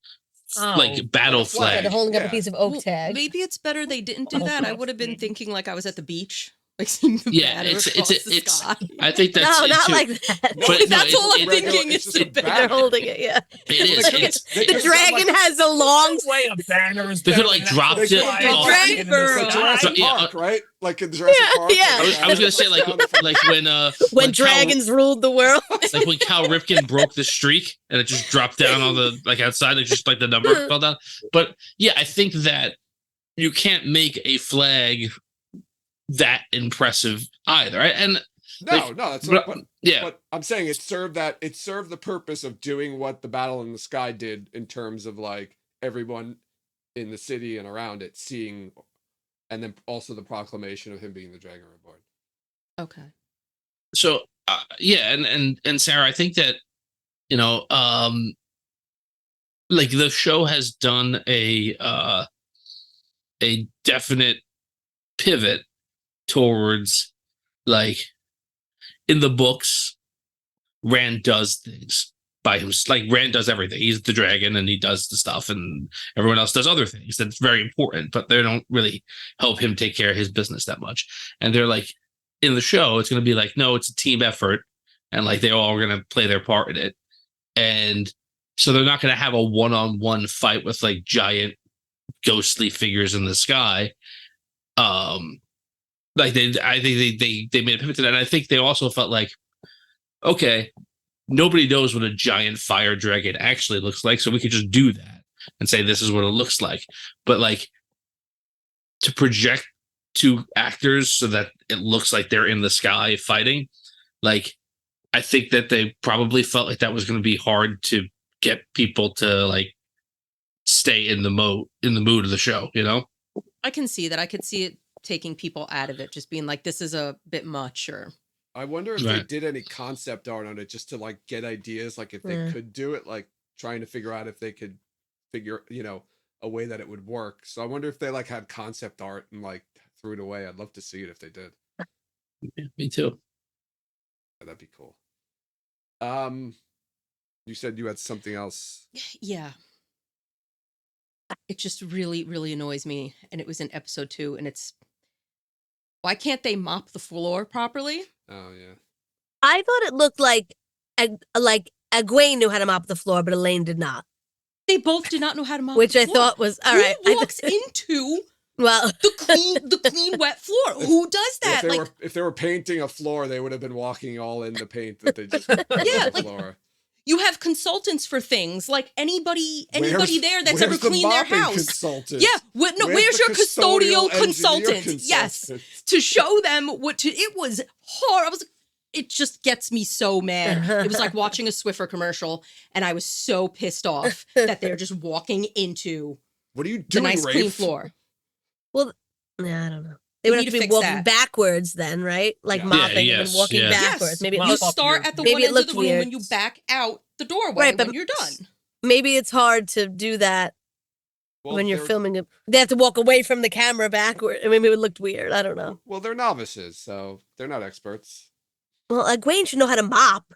Oh. like battle Like a flag. Yeah, flag. they're holding up a Yeah. piece of oak Well, tag. Maybe it's better they didn't do Oh, that. I that's would have been neat. thinking like I was at the beach, like seeing the Yeah, banner it's across the sky. I think that's No, it not too. like that. No, But it's no, That's it's- all I'm it's- regular- thinking. it's Is just a the They're banner. holding it, yeah. It is. They could've- It's they The could've done, dragon like, has a long. way a banner is They better could, like, than drop that They it could've flag done Dragon like, Burrow. like Jurassic Yeah, Park, right? Like in Jurassic Yeah, Park. yeah. I was gonna say like when When dragons ruled the world. like when Cal Ripken broke the streak and it just dropped down on the like outside, like just like the number fell down. But yeah, I think that you can't make a flag that impressive either, right? And No, that's but- what, yeah, but I'm saying it served the purpose of doing what the Battle in the Sky did in terms of like everyone in the city and around it seeing, and then also the proclamation of him being the Dragon Reborn. Okay. so yeah, and Sarah, I think that like the show has done a definite pivot towards like in the books Rand does things by him, like Rand does everything. He's the dragon and he does the stuff, and everyone else does other things that's very important, but they don't really help him take care of his business that much. And they're like, in the show it's going to be like, no, it's a team effort, and like they all are going to play their part in it. And so they're not going to have a one-on-one fight with like giant ghostly figures in the sky. Like I think they made a pivot to that. And I think they also felt like, okay, nobody knows what a giant fire dragon actually looks like, so we could just do that and say this is what it looks like. But like to project two actors so that it looks like they're in the sky fighting, like I think that they probably felt like that was going to be hard to get people to like stay in the mood of the show, you know? I can see that. I could see it taking people out of it, just being like, this is a bit much, or I wonder if they Right. did any concept art on it just to like get ideas, like if they Yeah. could do it, like trying to figure out if they could figure, a way that it would work. So I wonder if they like had concept art and like threw it away. I'd love to see it if they did. Yeah, me too. That'd be cool. You said you had something else. yeah. It just really, really annoys me. And it was in episode 2, and it's, why can't they mop the floor properly? Oh yeah. I thought it looked like Egwene knew how to mop the floor, but Elaine did not. They both did not know how to mop Which the I floor. thought was all Who right. walks into Well, the clean wet floor? Who does that? If they were painting a floor, they would have been walking all in the paint that they just put on Yeah, the like, floor. you have consultants for things, like anybody Where's- there that's where's ever the cleaned their mopping house. consultant? Yeah, where's the your custodial engineer consultant? Yes, consultant? to show them what to. It was hard. I was. It just gets me so mad. It was like watching a Swiffer commercial, and I was so pissed off that they're just walking into What are you the doing, nice Rafe? clean floor. yeah, I don't know. They We would need have to to be fix walking that. backwards then, right? Like Yeah. mopping and yes, then walking yeah. backwards. Yes, Maybe Mop you up start your- at the Maybe one it end of looked the room weird. and you back out the doorway Right, but- when you're done. maybe it's hard to do that Well, when you're they're- filming it. They have to walk away from the camera backward. I mean, it would look weird. I don't know. Well, they're novices, so they're not experts. Well, Egwene should know how to mop.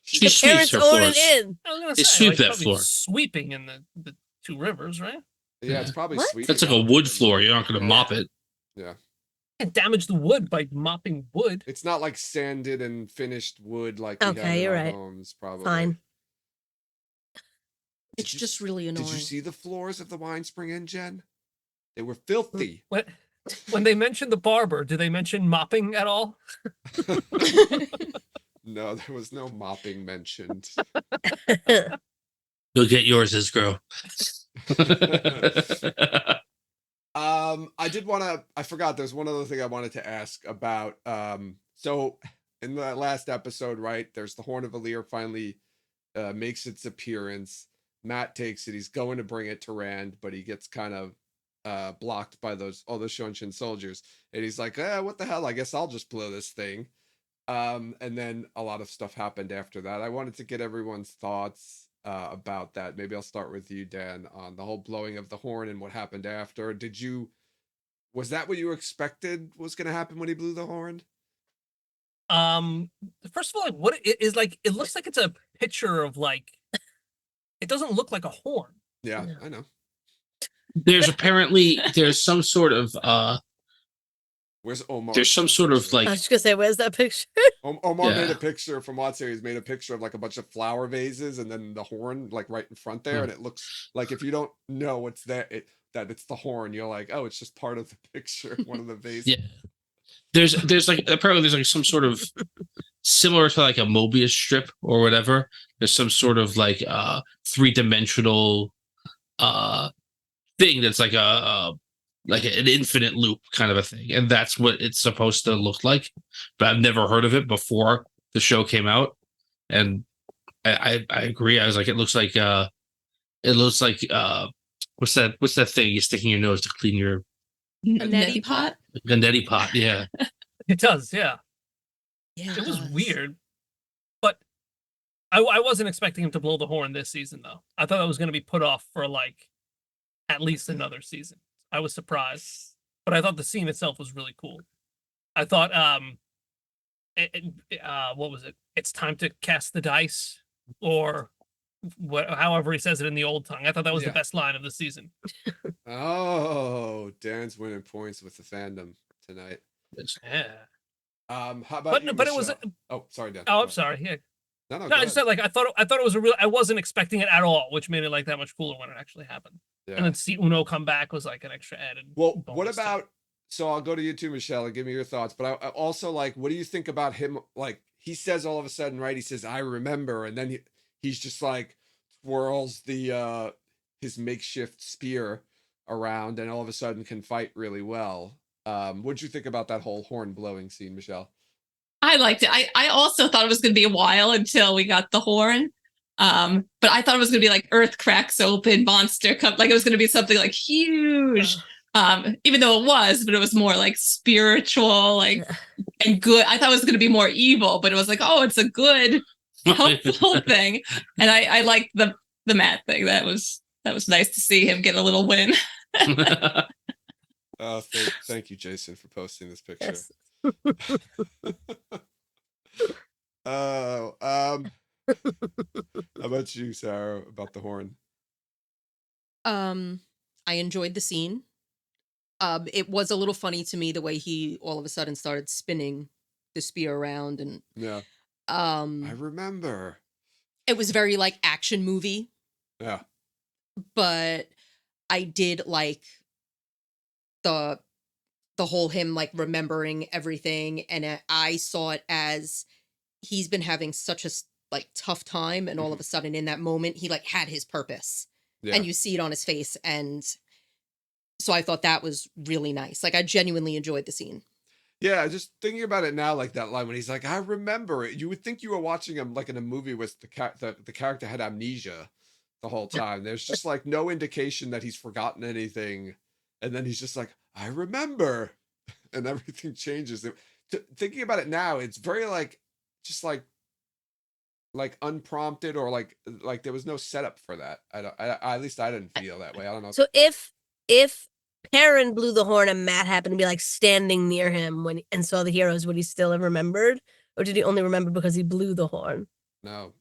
She The sweeps parents her ordered floors. in. I was gonna They say, sweep like, that probably floor. Sweeping in the two rivers, right? Yeah, it's Yeah. probably What? sweet. That's like a wood floor. You're not going to Yeah. mop it. Yeah. Can't damage the wood by mopping wood. It's not like sanded and finished wood like we have Okay, in you're our right. homes, probably. Fine. Did It's you- just really annoying. Did you see the floors of the Wine Spring Inn, Jen? They were filthy. When they mentioned the barber, do they mention mopping at all? No, there was no mopping mentioned. You'll get yours, this girl. I forgot there's one other thing I wanted to ask about So in the last episode, right, there's the Horn of Valir finally makes its appearance. Matt takes it. He's going to bring it to Rand, but he gets kind of blocked by all those Shonshin soldiers. And he's like, what the hell? I guess I'll just blow this thing. And then a lot of stuff happened after that. I wanted to get everyone's thoughts about that. Maybe I'll start with you, Dan, on the whole blowing of the horn and what happened after. Was that what you expected was going to happen when he blew the horn? First of all, like, what it is like, it looks like it's a picture of like, it doesn't look like a horn. Yeah, I know. There's some sort of Where's Omar? there's some sort of I like was just gonna say, where's that picture? Omar made Yeah. a picture from Watch Series, made a picture of like a bunch of flower vases and then the horn like right in front there. And it looks like, if you don't know what's that it's the horn, you're like, oh, it's just part of the picture, one of the vases. yeah. There's like apparently there's like some sort of similar to like a Mobius strip or whatever. There's some sort of like 3-dimensional thing that's like an infinite loop kind of a thing, and that's what it's supposed to look like. But I've never heard of it before the show came out, and I agree. I was like, it looks like what's that thing you stick in your nose to clean your neti pot? a neti pot? Yeah. It does, yeah. Yeah, It was does. weird, but I wasn't expecting him to blow the horn this season, though. I thought it was going to be put off for like at least another season. I was surprised, but I thought the scene itself was really cool. I thought, what was it? It's time to cast the dice, or however he says it in the old tongue. I thought that was the Yeah. best line of the season. Oh, Dan's winning points with the fandom tonight. Yeah. How about you, But it was. Michelle? Oh, sorry, Dan. Oh, Go I'm ahead. sorry. Yeah. No, No, go I just ahead. said like I thought it was a real. I wasn't expecting it at all, which made it like that much cooler when it actually happened. Yeah. And then see Uno come back was like an extra added. Well, what bonus to it. about? So I'll go to you too, Michelle, and give me your thoughts. But I also like, what do you think about him? Like he says all of a sudden, right? He says, "I remember," and then he's just like twirls the his makeshift spear around, and all of a sudden can fight really well. What'd you think about that whole horn blowing scene, Michelle? I liked it. I also thought it was going to be a while until we got the horn. But I thought it was going to be like Earth cracks open, monster come, like it was going to be something like huge. Even though it was, but it was more like spiritual, like and good. I thought it was going to be more evil, but it was like, oh, it's a good, helpful thing. And I liked the Matt thing. That was nice to see him get a little win. Thank you, Jason, for posting this picture. Yes. Oh, how about you, Sarah, about the horn? I enjoyed the scene. It was a little funny to me the way he all of a sudden started spinning the spear around, and Yeah, I remember. it was very like action movie, Yeah, but I did like the whole him like remembering everything, and I saw it as he's been having such a like tough time, and all of a sudden in that moment he like had his purpose, yeah. and you see it on his face, and so I thought that was really nice. Like I genuinely enjoyed the scene. Yeah, just thinking about it now, like that line when he's like, "I remember it." You would think you were watching him like in a movie with the character had amnesia the whole time. There's just like no indication that he's forgotten anything, and then he's just like, "I remember," and everything changes. Thinking about it now, it's very like just like unprompted, or like there was no setup for that. At least I didn't feel that way. I don't know. So if Perrin blew the horn and Matt happened to be like standing near him and saw the heroes, would he still have remembered, or did he only remember because he blew the horn? No,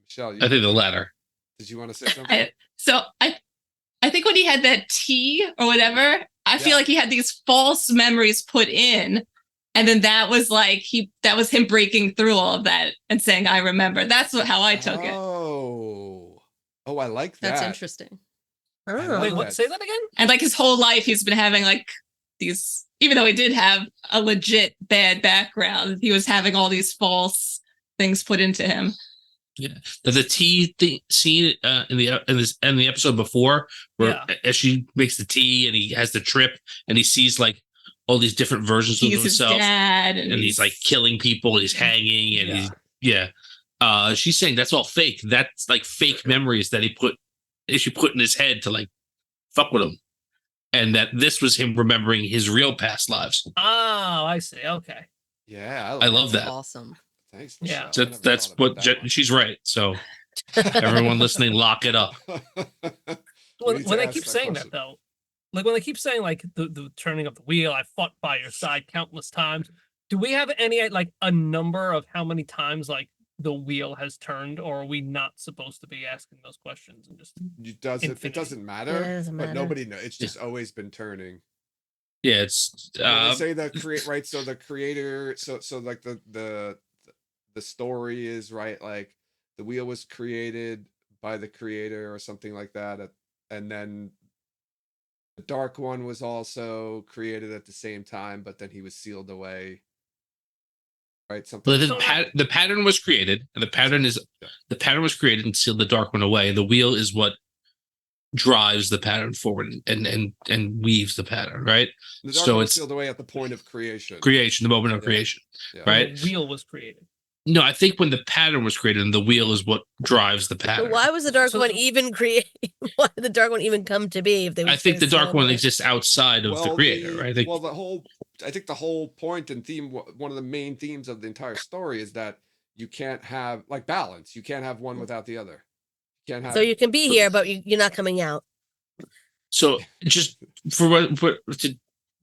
Michelle, I think the latter. did you want to say something? I think when he had that tea or whatever, I feel Yeah. like he had these false memories put in. And then that was like that was him breaking through all of that and saying, I remember. That's how I took it. Oh, I like that. That's interesting. I Oh. like Wait, what? that. Say that again? And like his whole life, he's been having like these, even though he did have a legit bad background, he was having all these false things put into him. Yeah, the tea scene in the episode before, where Yeah. as she makes the tea and he has the trip and he sees like all these different versions of He's his himself, dad, and he's like killing people, and he's hanging, and she's saying that's all fake. That's like fake memories that she put in his head to like fuck with him, and that this was him remembering his real past lives. Oh, I see. Okay. Yeah, I love that. Awesome. Thanks. Yeah. Michelle. I never That's thought about what that one. she's right. So everyone listening, lock it up. When, need when to they ask keep that saying question. that though, like when they keep saying like the turning of the wheel, I fought by your side countless times. Do we have any like a number of how many times like the wheel has turned, or are we not supposed to be asking those questions and just It Infinity. doesn't matter, Yeah, it doesn't but matter. nobody knows. It's just always been turning. Yeah, it's Well, they say right. So the creator, so like the story is right. Like the wheel was created by the creator or something like that, and then the dark one was also created at the same time, but then he was sealed away. Right, something. But like the pattern was created, and the pattern was created and sealed the dark one away. The wheel is what drives the pattern forward and weaves the pattern, right? The dark So one was it's sealed away at the point of creation. creation, the moment of Yeah. creation, Yeah. right? the wheel was created? No, I think when the pattern was created, and the wheel is what drives the But pattern. why was the dark So- one even created? Why did the dark one even come to be? If they were I think the just gonna dark seal one it? exists outside of the creator, right? I think the whole point and theme, one of the main themes of the entire story is that you can't have like balance. You can't have one without the other. You can't have. So you can be here, but you're not coming out. So just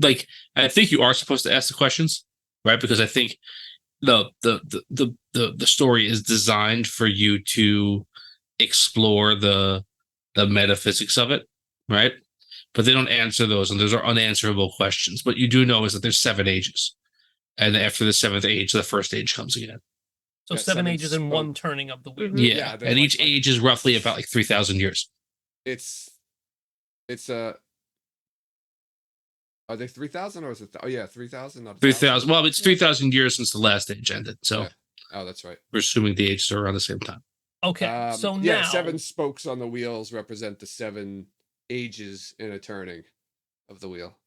like, I think you are supposed to ask the questions, right? Because I think the story is designed for you to explore the metaphysics of it, right? But they don't answer those, and those are unanswerable questions. But you do know is that there's 7 ages, and after the 7th age, the first age comes again. So Yeah, 7 seven ages in one spoke. turning of the wheel. Mhm. Yeah, there's and each like- age is roughly about like 3,000 years. It's a. Are they 3,000 or is it? Oh yeah, 3,000. 3,000. Well, it's 3,000 years since the last age ended, so Yeah. Oh, that's right. we're assuming the ages are around the same time. Okay. So yeah, now 7 spokes on the wheels represent the 7 ages in a turning of the wheel.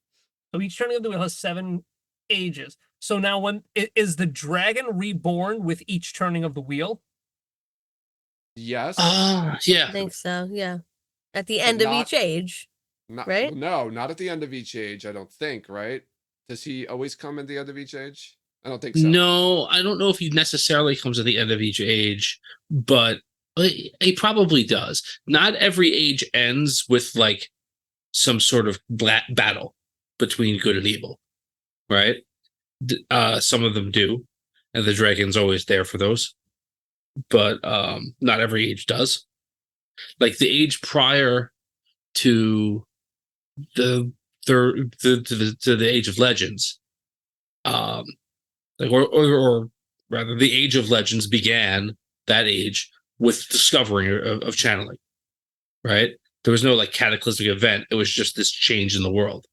so each turning of the wheel has 7 ages. So now is the dragon reborn with each turning of the wheel? Yes. I Yeah. think so. Yeah. At the end of not- each age. right? No, not at the end of each age. I don't think. Right? Does he always come at the end of each age? I don't think so. No, I don't know if he necessarily comes at the end of each age, but he probably does. Not every age ends with like some sort of battle between good and evil, right? Some of them do, and the dragon's always there for those. But not every age does. Like the age prior to the to the Age of Legends, like or rather, the Age of Legends began that age with discovering of channeling, right? There was no like cataclysmic event. It was just this change in the world.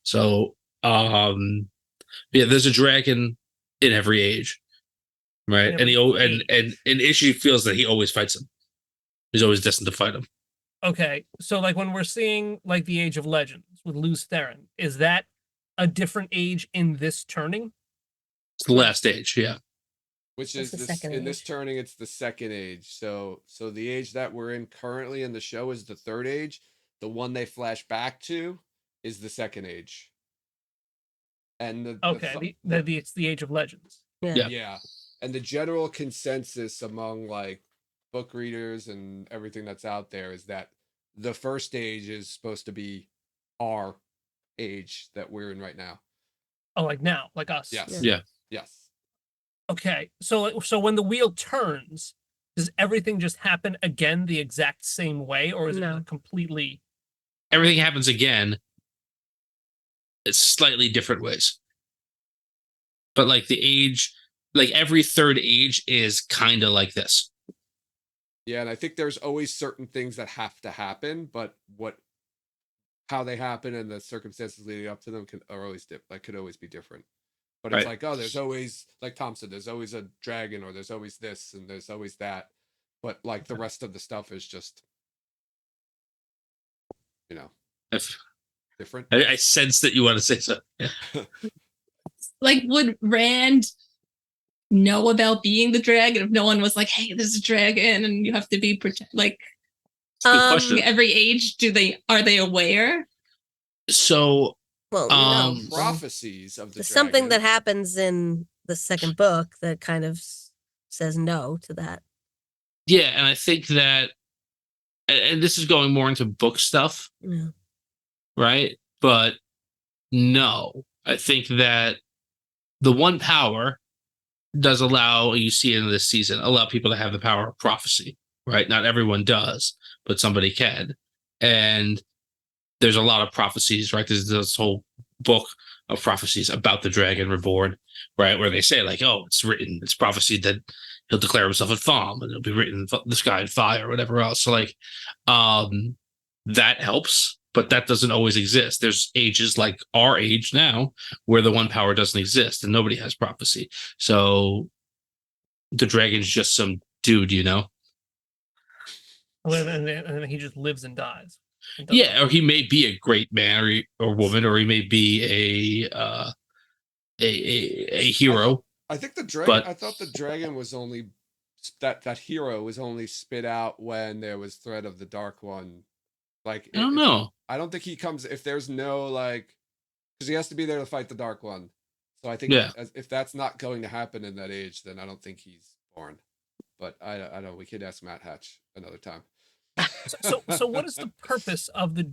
So, yeah, there's a dragon in every age, right? In And every and Ishii feels that he always fights him. He's always destined to fight him. Okay. So like when we're seeing like the Age of Legends with Luz Theron, is that a different age in this turning? It's the last age, yeah. Which That's is the this second in this age. turning, it's the second age. So the age that we're in currently in the show is the third age. The one they flash back to is the second age. And Okay. It's the Age of Legends. Yeah. yeah. And the general consensus among like book readers and everything that's out there is that the first age is supposed to be our age that we're in right now. Oh, like now, like us. Yes. Yeah. Yes. Okay. So when the wheel turns, does everything just happen again the exact same way, or is No. it completely? Everything happens again. It's slightly different ways. But like the age, like every third age is kind of like this. Yeah, and I think there's always certain things that have to happen, but how they happen and the circumstances leading up to them could always be different. But it's Right. like, oh, there's always, like Tom said, there's always a dragon, or there's always this and there's always that. But like the rest of the stuff is just, If Different. I sense that you want to say so. Yeah. Like, would Rand know about being the dragon if no one was like, "Hey, there's a dragon, and you have to be like." It's a good question. Every age, are they aware? So, Well, Prophecies of the there's something that dragon. happens in the second book that kind of says no to that. yeah, and I think that, and this is going more into book stuff, Yeah. right? But no, I think that the one power does allow, you see in this season, allow people to have the power of prophecy, right? Not everyone does, but somebody can. And there's a lot of prophecies, right? There's this whole book of prophecies about the dragon reborn, right? Where they say, like, oh, it's written, it's prophesied that he'll declare himself a Thom and it'll be written in the sky in fire or whatever else. So, like, that helps, but that doesn't always exist. There's ages like our age now where the one power doesn't exist and nobody has prophecy. So the dragon's just some dude, you know? And then he just lives and dies. And doesn't- Yeah, or he may be a great man or woman, or he may be a hero. I think the dragon. But- I thought the dragon was only that hero was only spit out when there was threat of the Dark One. Like, I don't know. I don't think he comes if there's no, like, because he has to be there to fight the Dark One. So I think Yeah. if that's not going to happen in that age, then I don't think he's born. But I don't know. We could ask Matt Hatch another time. So what is the purpose of the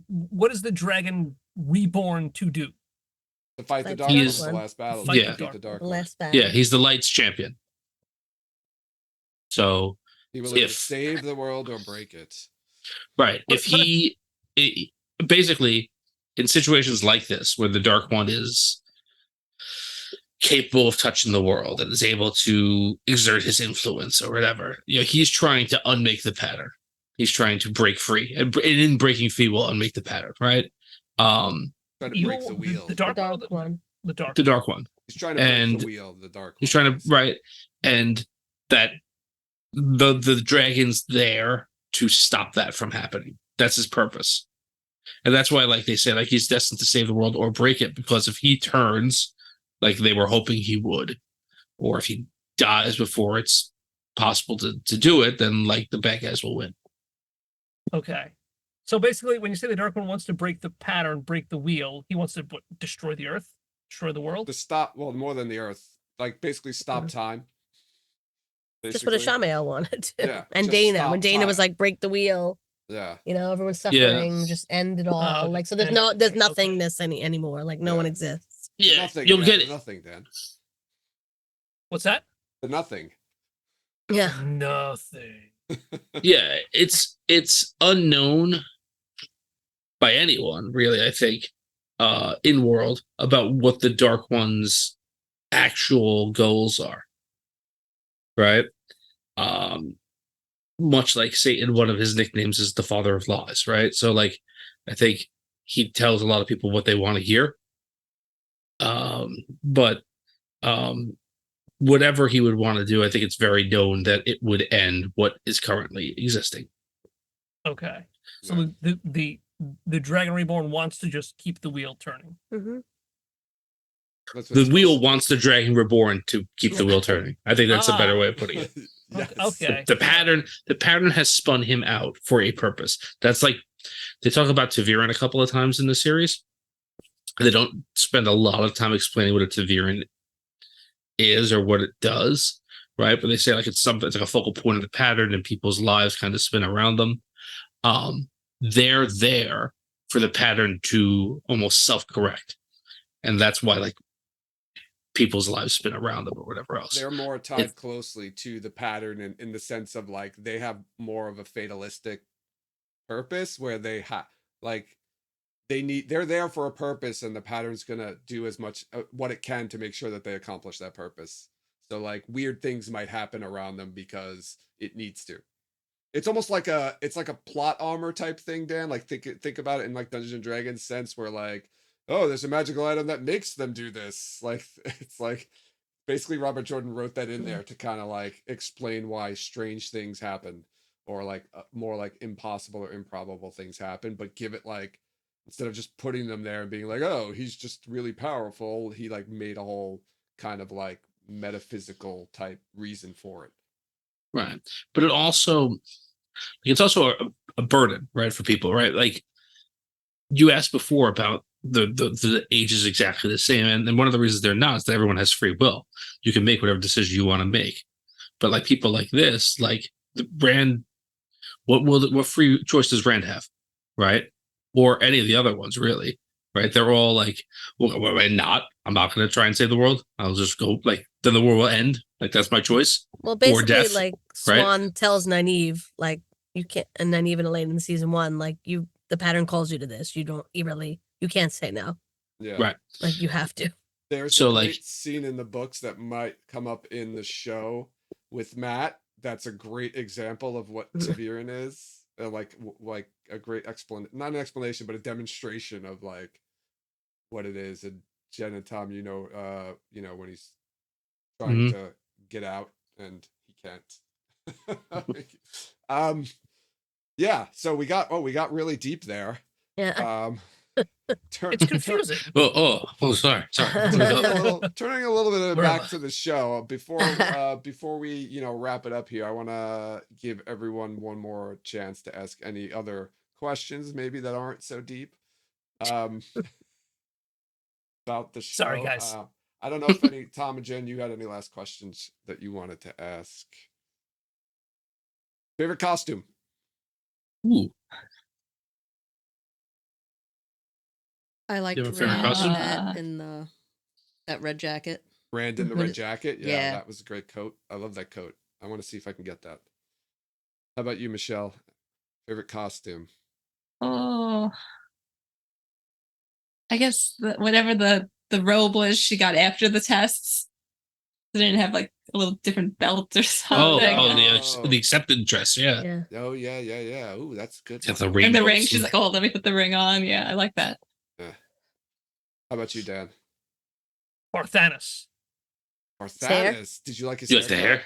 what is the dragon reborn to do? To fight the Fight Dark the One, Dark the One. last battle. Fight the To beat the Dark One. Last battle. Yeah, he's the Lights champion. So He will either if- save the world or break it. right, But- if he basically in situations like this where the Dark One is capable of touching the world and is able to exert his influence or whatever, you know, he's trying to unmake the pattern. He's trying to break free, and in breaking free will unmake the pattern, right? Trying to break Evil, the wheel. the The dark, Dark One. the dark. The Dark One. He's trying to break and the wheel of the Dark One. He's trying to basically. right, and that the dragon's there to stop that from happening. That's his purpose, and that's why, like they say, like he's destined to save the world or break it. Because if he turns, like they were hoping he would, or if he dies before it's possible to do it, then like the bad guys will win. Okay. So basically, when you say the Dark One wants to break the pattern, break the wheel, he wants to destroy the Earth, destroy the world. To stop, well, more than the Earth, like basically stop time. Just what a Basically. Shamael wanted. Yeah, And just Dana, stop when Dana was time. like, break the wheel, Yeah, you know, everyone's suffering, just end it all. okay. Like, so there's And- there's okay. nothingness anymore. Like, no one Yeah. exists. Yeah, nothing. you'll man, get it. Nothing, Dan. What's that? The nothing. Yeah. Nothing. Yeah, it's unknown by anyone, really, I think, in world about what the Dark One's actual goals are. Right? Much like Satan, one of his nicknames is the father of lies, right? So like I think he tells a lot of people what they want to hear. But whatever he would want to do, I think it's very known that it would end what is currently existing. Okay. So Yeah. the Dragon Reborn wants to just keep the wheel turning. Mm-hmm. That's what The it's wheel supposed wants the dragon reborn to keep the wheel turning. I think that's a better way of putting it. to- Yes. Okay. The pattern has spun him out for a purpose. That's like they talk about Taviran a couple of times in the series. They don't spend a lot of time explaining what a Taviran is or what it does, right? But they say like it's something, it's like a focal point of the pattern and people's lives kind of spin around them. They're there for the pattern to almost self-correct. And that's why like people's lives spin around them or whatever else. They're more tied closely to the pattern in the sense of like they have more of a fatalistic purpose where they they're there for a purpose and the pattern's gonna do as much what it can to make sure that they accomplish that purpose. So like weird things might happen around them because it needs to. It's almost like it's like a plot armor type thing, Dan. Like think about it in like Dungeons and Dragons sense where like, oh, there's a magical item that makes them do this. Like it's like basically Robert Jordan wrote that in there to kind of like explain why strange things happen or like more like impossible or improbable things happen, but give it like instead of just putting them there and being like, oh, he's just really powerful. He like made a whole kind of like metaphysical type reason for it. Right. But it's also a burden, right, for people, right? Like you asked before about the age is exactly the same. And one of the reasons they're not is that everyone has free will. You can make whatever decision you want to make. But like people like this, like Rand, what free choice does Rand have? Right? Or any of the other ones, really. Right? They're all like, well, I'm not going to try and save the world. I'll just go, like, then the world will end. Like, that's my choice. Well, basically, death, like right? Swan tells Nynaeve, like, you can't, and Nynaeve and Elaine in season 1, like, the pattern calls you to this. You can't say no. Yeah. Right. Like, you have to. There's a great scene in the books that might come up in the show with Matt. That's a great example of what Ta'Veren is. Like a great not an explanation, but a demonstration of like what it is. And Jen and Tom, when he's trying to get out and he can't. Yeah. So we got really deep there. Yeah. It's confusing. Sorry. Turning a little bit Whatever. back to the show before we wrap it up here. I want to give everyone one more chance to ask any other questions, maybe that aren't so deep, about the show. Sorry, guys. I don't know if any Tom and Jen, you had any last questions that you wanted to ask. Favorite costume? Ooh. I liked You have a favorite Rand in that red jacket. Rand in the red jacket? Yeah. That was a great coat. I love that coat. I want to see if I can get that. How about you, Michelle? Favorite costume? Oh, I guess whatever the robe was she got after the tests. They didn't have like a little different belt or something. The acceptance dress, yeah. Yeah. Oh, yeah. Ooh, that's good. Yeah, the And the ring. ring, she's like, oh, let me put the ring on. Yeah, I like that. Yeah. How about you, Dan? Parthanis. Parthanis. Did you like his You like the hair?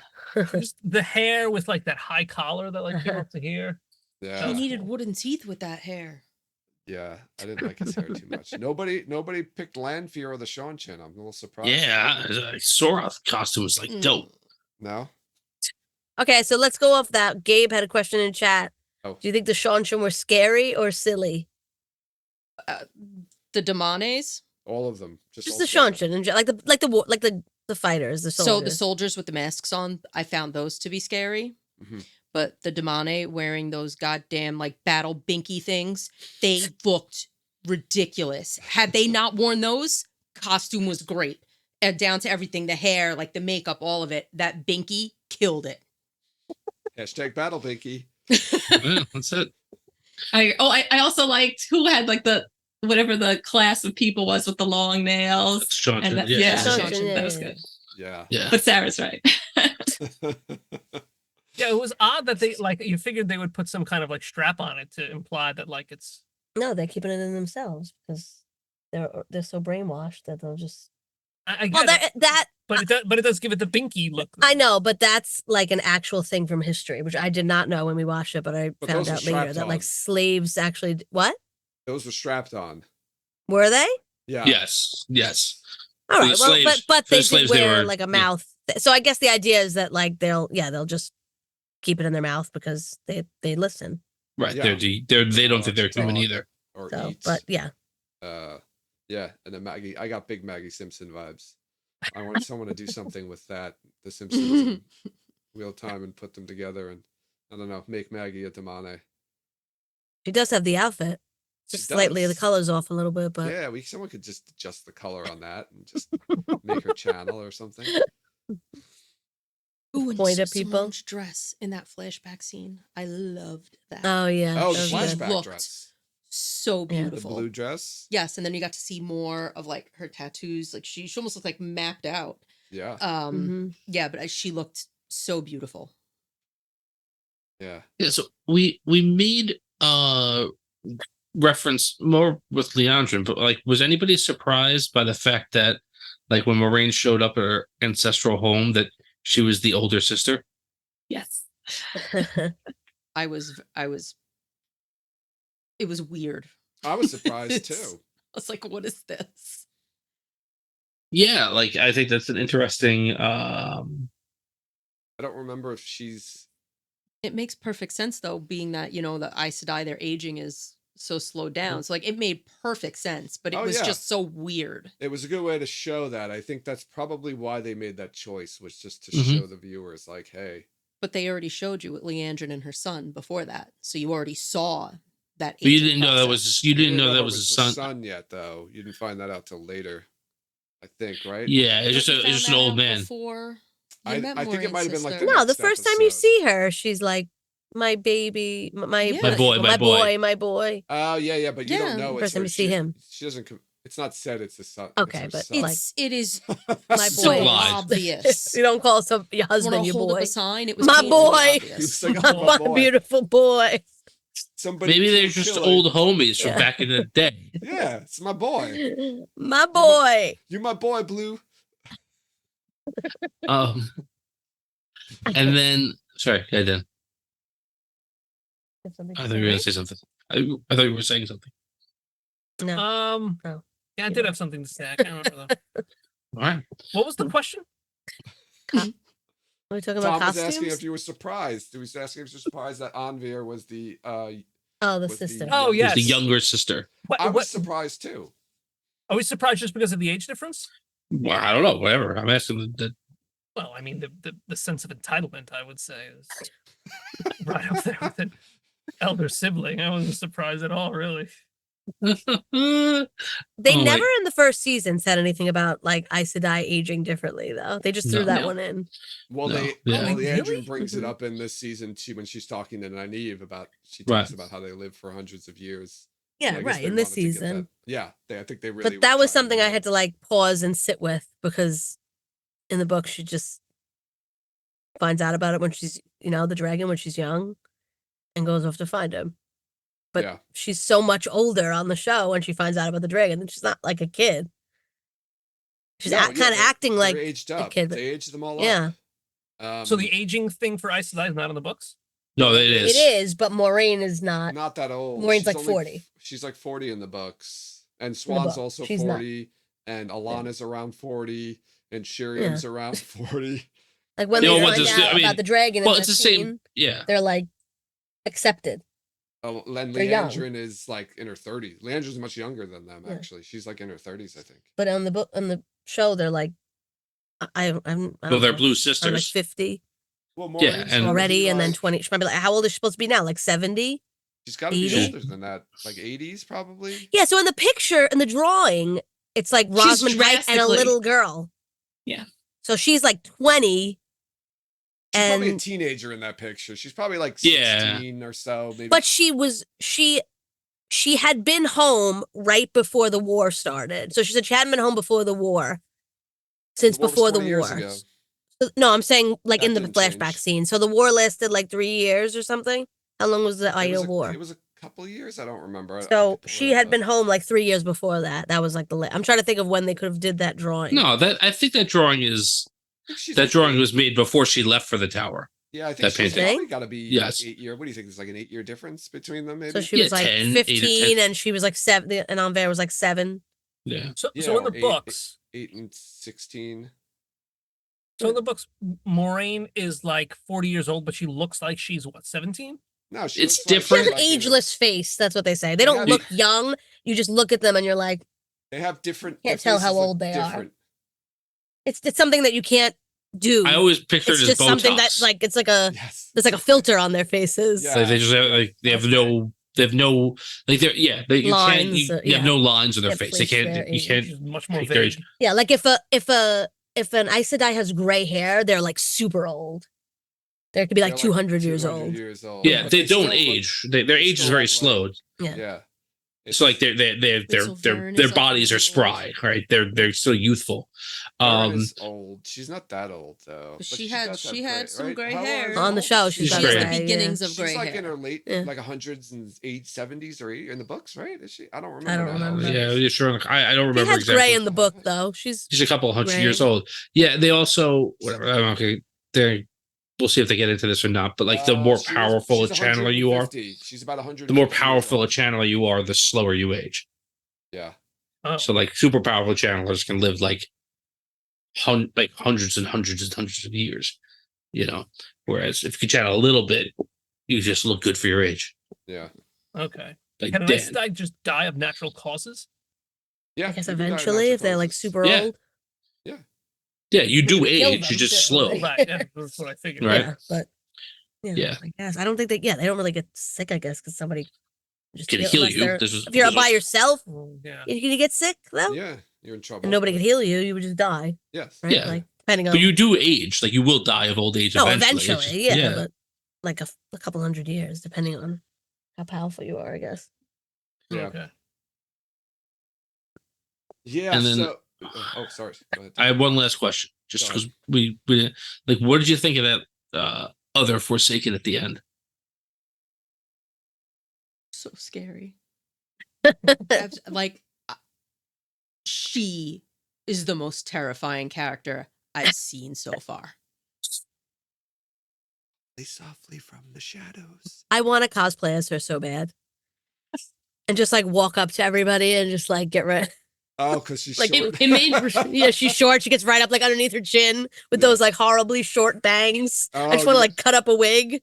Just the hair with like that high collar that like came up to here. Yeah. He needed wooden teeth with that hair. Yeah, I didn't like his hair too much. Nobody picked Lanfear or the Seanchan. I'm a little surprised. Yeah, Soroth costume was like dope. No? Okay, so let's go off that. Gabe had a question in chat. Oh. Do you think the Seanchan were scary or silly? The Damanes. All of them. Just the Seanchan and like the fighters, the soldiers. So the soldiers with the masks on, I found those to be scary. Mm-hmm. But the Damane wearing those goddamn like battle binky things, they looked ridiculous. Had they not worn those, costume was great. And down to everything, the hair, like the makeup, all of it. That binky killed it. Hashtag battle binky. Yeah, that's it. I also liked who had like whatever the class of people was with the long nails. Seanchan, And that, yeah. Seanchan, that was good. Yeah. But Sarah's right. Yeah, it was odd that they like you figured they would put some kind of like strap on it to imply that like it's No, they're keeping it in themselves because they're so brainwashed that they'll just. I get it, but it does give it the binky look. I know, but that's like an actual thing from history, which I did not know when we watched it, but I found those were out later strapped that on. like slaves actually what Those were strapped on. were they? Yeah. Yes. All For right, the well, slaves- but for the they did slaves, they wear were- like a yeah. mouth. So I guess the idea is that like they'll just keep it in their mouth because they listen. Right. Yeah. They don't think they're human Dog. either. Or So, eat. but yeah, Yeah, and then Maggie, I got big Maggie Simpson vibes. I want someone to do something with that, the Simpsons in real time, and put them together, and I don't know, make Maggie a Damane. she does have the outfit. She Just slightly the does. colors off a little bit, but Yeah, someone could just adjust the color on that and just make her channel or something. Ooh, and Point at people. Solange's dress in that flashback scene. I loved that. oh yeah, Oh, that the was good. flashback looked dress, So Yeah. the beautiful. blue dress. Yes, and then you got to see more of like her tattoos. Like she almost looked like mapped out. Yeah, Mhm. Yeah, but she looked so beautiful. yeah. Yeah, so we made reference more with Leandrin, but like, was anybody surprised by the fact that like when Moraine showed up at her ancestral home that she was the older sister? Yes. I was. It was weird. I was surprised It's- too. I was like, what is this? Yeah, like I think that's an interesting. I don't remember if she's. It makes perfect sense though, being that, the Aes Sedai, their aging is so slowed down. So like it made perfect sense, but it Oh, was yeah. just so weird. It was a good way to show that. I think that's probably why they made that choice, was just to Mhm. show the viewers, like, hey. But they already showed you with Leandrin and her son before that. So you already saw that But you aging didn't know that process. was you didn't know if that it was his the son. yet, though. You didn't find that out till later, I think, right? Yeah, Don't it's you just found just that an old out man. Before you I met think it Maureen's might have been like sister. the No, the next first time you episode. see her, she's like, my baby, my Yeah. My boy, my boy. my boy. Oh, yeah, but you Yeah. don't know it's First time her. you see him. She doesn't. It's not said it's his son. Okay, her but, son. like- It is my So boy blind. obvious. You don't call some your Want husband to your hold boy. up a sign? It was My painfully boy. He obvious. was like, oh, my My boy. beautiful boy. Somebody Maybe they're killed just Killy. old homies from Yeah. back in the day. Yeah, it's my boy. My boy. You're my boy, Blue. Um, and then sorry, I did. I thought you were gonna say something. I thought you were saying something. No. Yeah, I did have something to say. I can't remember though. All right. What was the question? Are we talking about Tom was costumes? asking if you were surprised. He was asking if you were surprised that Anvir was the. Oh, the was the sister. Oh, He's yes. the younger sister. I was What, surprised too. are we surprised just because of the age difference? Well, I don't know. Whatever. I'm asking the Well, I mean, the sense of entitlement, I would say, is right up there with an elder sibling. I wasn't surprised at all, really. They Oh, never wait. in the first season said anything about like Aes Sedai aging differently, though. They just threw No. that No. one in. Well, No, they yeah. well, Really? Andrew brings it Mhm. up in this season too when she's talking to Nynaeve about. She Right. talks about how they lived for hundreds of years. Yeah, So I guess right. they In this wanted to get season. that- yeah, I think they really. But that were was trying something I do had that. to like pause and sit with because in the book she just finds out about it when she's, the dragon when she's young and goes off to find him. But Yeah. she's so much older on the show when she finds out about the dragon that she's not like a kid. She's No, kind of they're- acting they're like aged a up. kid. But They aged them all yeah, up. So the aging thing for Aes Sedai is not in the books? No, it is. it is. But Maureen is not. not that old. Maureen's She's like only 40. She's like 40 in the books, and Swan's book. also She's not. 40, and Alana's around 40, and Shiriam's around 40. Like when You they know what, find this- out I mean, about the dragon Well, in it's the the scene, same. Yeah. they're like accepted. Oh, and They're young. Leandrin is like in her 30s. Leandrin's much younger than them, Yeah. actually. She's like in her 30s, I think. But on the show, they're like, I don't Well, they're know, blue are like sisters. 50 Well, Yeah, Maureen's and- gonna already, be and then like- 20. She might be like, how old is she supposed to be now? Like 70? She's got to be 80? older than that, like 80s probably. Yeah. So in the picture, in the drawing, it's like Rosamund Pike and a drastically- little girl. Yeah. So she's like 20. She's probably a And teenager in that picture. She's probably like Yeah. 16 or so, maybe. but she had been home right before the war started. So she said she hadn't been home before the war since The war was before the 20 years war. ago. No, I'm saying like That in the didn't flashback change. scene. So the war lasted like 3 years or something. How long was the It Io was, war? it was a couple of years. I don't remember. I So could pull it she up, had but- been home like 3 years before that. That was like I'm trying to think of when they could have did that drawing. No, I think that drawing is I think she's that like drawing 8. was made before she left for the tower. Yeah, I that think she's painting. probably got to be Yes. like 8 year. What do you think? There's like an 8-year difference between them, maybe. So she Yeah, was like 10, 8 to 15 10. and she was like 7 and Anvers was like 7. Yeah. So Yeah, in or the 8 books, 8 and 16. so in the books, Moraine is like 40 years old, but she looks like she's what, 17? No, she It's looks She different. has an like in her- ageless face. That's what they say. They They don't have- look young. You just look at them and you're like, They have different. Can't their tell how faces look old they are. different. it's something that you can't do. I always pictured It's it as just something Botox. that's like it's like a Yes. there's like a filter on their faces. Yeah. Like they just have, like they have no like they're you can't Lines, you, uh, you have yeah. no lines on their Can't face. They place can't their you age. can't She's much more Take their vague. age. Yeah, like if an Aes Sedai has gray hair, they're like super old. They could be like They're 200 years 200 old. years old. yeah, but they don't still look- age. Their they age is still very look slow. like- Yeah. Yeah. So like their Little Vern is bodies are already spry, right? They're still youthful. Vern is old. She's not that old though. But But she had- does have she had some right? gray How old hair. is- On how the old show, is she's She's got She has great. the gray, beginnings yeah. of gray She's like hair. in her late, Yeah. like 100s and 70s or 80 in the books, right? Is she? I don't remember. I don't now how old remember. she Yeah, is. yeah, sure. I don't She remember has exactly. gray in the book though. She's She's a couple hundred Gray. years old. Yeah, they also whatever. Okay, we'll see if they get into this or not. But like the more powerful a channeler you are, she's about 100. the more powerful a channeler you are, the slower you age. Yeah. Oh. So like super powerful channelers can live like hundreds and hundreds and hundreds of years, you know. Whereas if you channel a little bit, you just look good for your age. Yeah. Okay. Like Can Dan. I just die of natural causes? Yeah. I guess you can die of eventually, natural if they're like causes. super Yeah. old. Yeah, you do Kill age. them, You're just too, slow. like- Right. Yeah, that's what I figured. Right. Yeah, but Yeah. I guess I don't think they don't really get sick. I guess because somebody just Can heal unless you. they're- This is if you're this by was- yourself, Yeah. you get sick though, Yeah, you're in trouble. and nobody could heal you. You would just die, Yes. right? Yeah. Like depending on. But you do age. Like you will die of old age no, eventually. It's eventually, just- yeah, but like a couple hundred years, depending on how powerful you are, I guess. Yeah. Okay. Yeah. And then- so, oh, sorry. Go ahead. I have one last question, just Go because we like. What did you think of that other Forsaken at the end? So scary. Like, she is the most terrifying character I've seen so far. Softly from the shadows. I want to cosplay as her so bad, and just like walk up to everybody and just like get right. Oh, because she's Like, short. It made Yeah, she's short. She gets right up like underneath her chin with Yeah. those like horribly short bangs. I Oh, just want to yeah. like cut up a wig.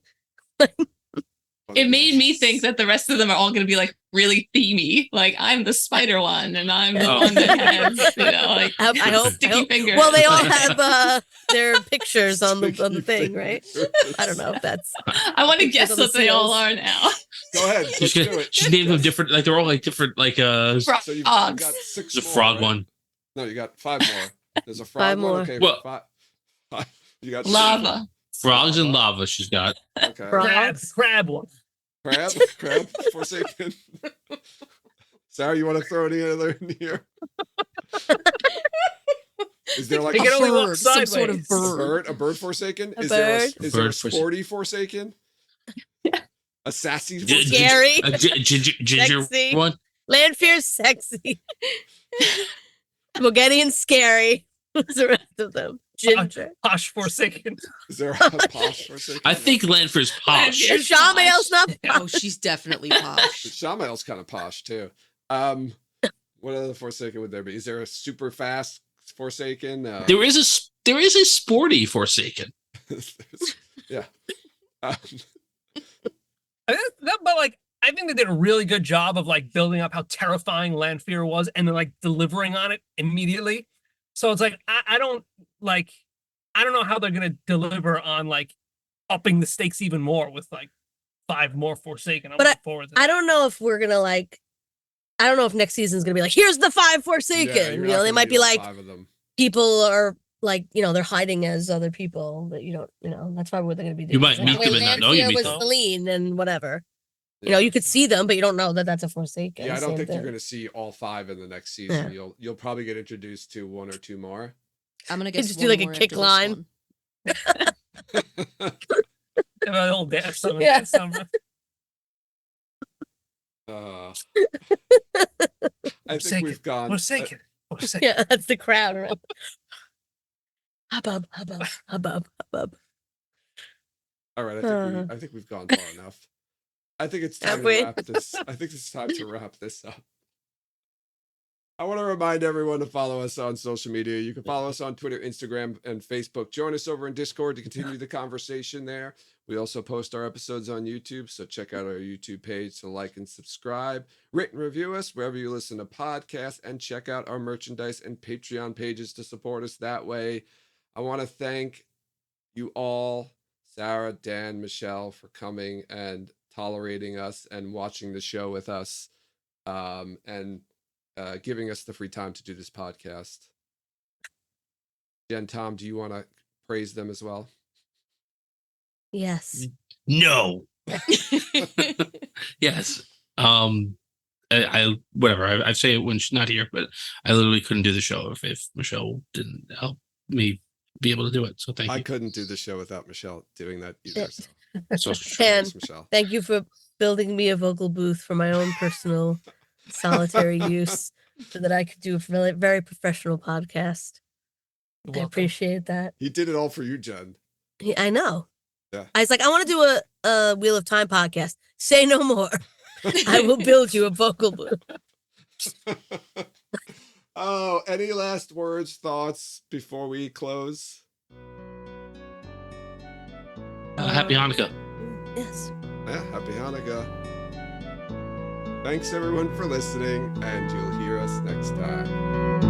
it made me think that the rest of them are all going to be like really themey. Like I'm the spider one, and I'm the Oh. one that has, you know, like I hope. sticky fingers. Well, they all Like, have their pictures on the Sticky thing, right? fingers. I don't know if that's. I want to pictures guess on the what they all seals. are now. Go ahead. Let's She's do gonna, it. she's named them Yes. different. Like they're all like different. Like Frogs. So you've Frogs. got 6 there's a more, frog right? one. No, you got 5 more. There's a frog 5 one. more. Okay. Well- Five. You got Lava. Frogs and lava. She's got. Okay. Frogs. Crab one. Crab, Forsaken. Sarah, you want to throw any other in here? Is there like You a can only walk bird, some sort of sideways. a bird Forsaken? A Is there bird? is there a Bird Forsaken. sporty Forsaken? A sassy Gi- Forsaken? Scary. A ginger Sexy. one. Lanfear's sexy. Mogedian's scary. What's the rest of them? Ginger. Posh Forsaken. Is there a posh Forsaken? I think Lanfear's posh. Lanfear. Shamael's not. Oh, she's definitely posh. Shamael's kind of posh too. What other Forsaken would there be? Is there a super fast Forsaken? There is a sporty Forsaken. Yeah. But like, I think they did a really good job of like building up how terrifying Lanfear was, and then like delivering on it immediately. So it's like I don't know how they're gonna deliver on like upping the stakes even more with like 5 more Forsaken. I'm But looking forward to that. I don't know if we're gonna like. I don't know if next season's gonna be like, here's the 5 Forsaken. Yeah, you're you not know, they gonna might need be all like 5 of them. people are like, you know, they're hiding as other people that you don't. You know, that's probably what they're gonna be doing. You might Like, meet oh, them wait, and not know you Lanfear meet was them. Seline and whatever. You Yeah. know, you could see them, but you don't know that that's a Forsaken. Yeah, I don't Same think you're thing. going to see all 5 in the next season. You'll probably get introduced to 1 or 2 more. I'm gonna You guess just do one like a more kick after this line. one. Have a little dance on it Yeah. this summer. I think we've gone. Forsaken. Forsaken. Yeah, that's the crowd around. Hubbub, hubbub, hubbub, hubbub. All right, I think we've gone far enough. I think it's time Have to we? wrap this. I think it's time to wrap this up. I want to remind everyone to follow us on social media. You can follow us on Twitter, Instagram, and Facebook. Join us over in Discord to continue the conversation there. We also post our episodes on YouTube, so check out our YouTube page to like and subscribe. Rate and review us wherever you listen to podcasts, and check out our merchandise and Patreon pages to support us that way. I want to thank you all, Sarah, Dan, Michelle, for coming and tolerating us and watching the show with us, and giving us the free time to do this podcast. Jen, Tom, do you want to praise them as well? Yes. No. Yes. I whatever. I say it when she's not here, but I literally couldn't do the show if Michelle didn't help me be able to do it. So thank I you. couldn't do the show without Michelle doing that either. So So And thanks, Michelle. thank you for building me a vocal booth for my own personal solitary use so that I could do a very, very professional podcast. You're I welcome. appreciate that. He did it all for you, Jen. I know. Yeah. I was like, I want to do a Wheel of Time podcast. Say no more. I will build you a vocal booth. Oh, any last words, thoughts before we close? Happy Hanukkah. Yes. Yeah, happy Hanukkah. Thanks everyone for listening, and you'll hear us next time.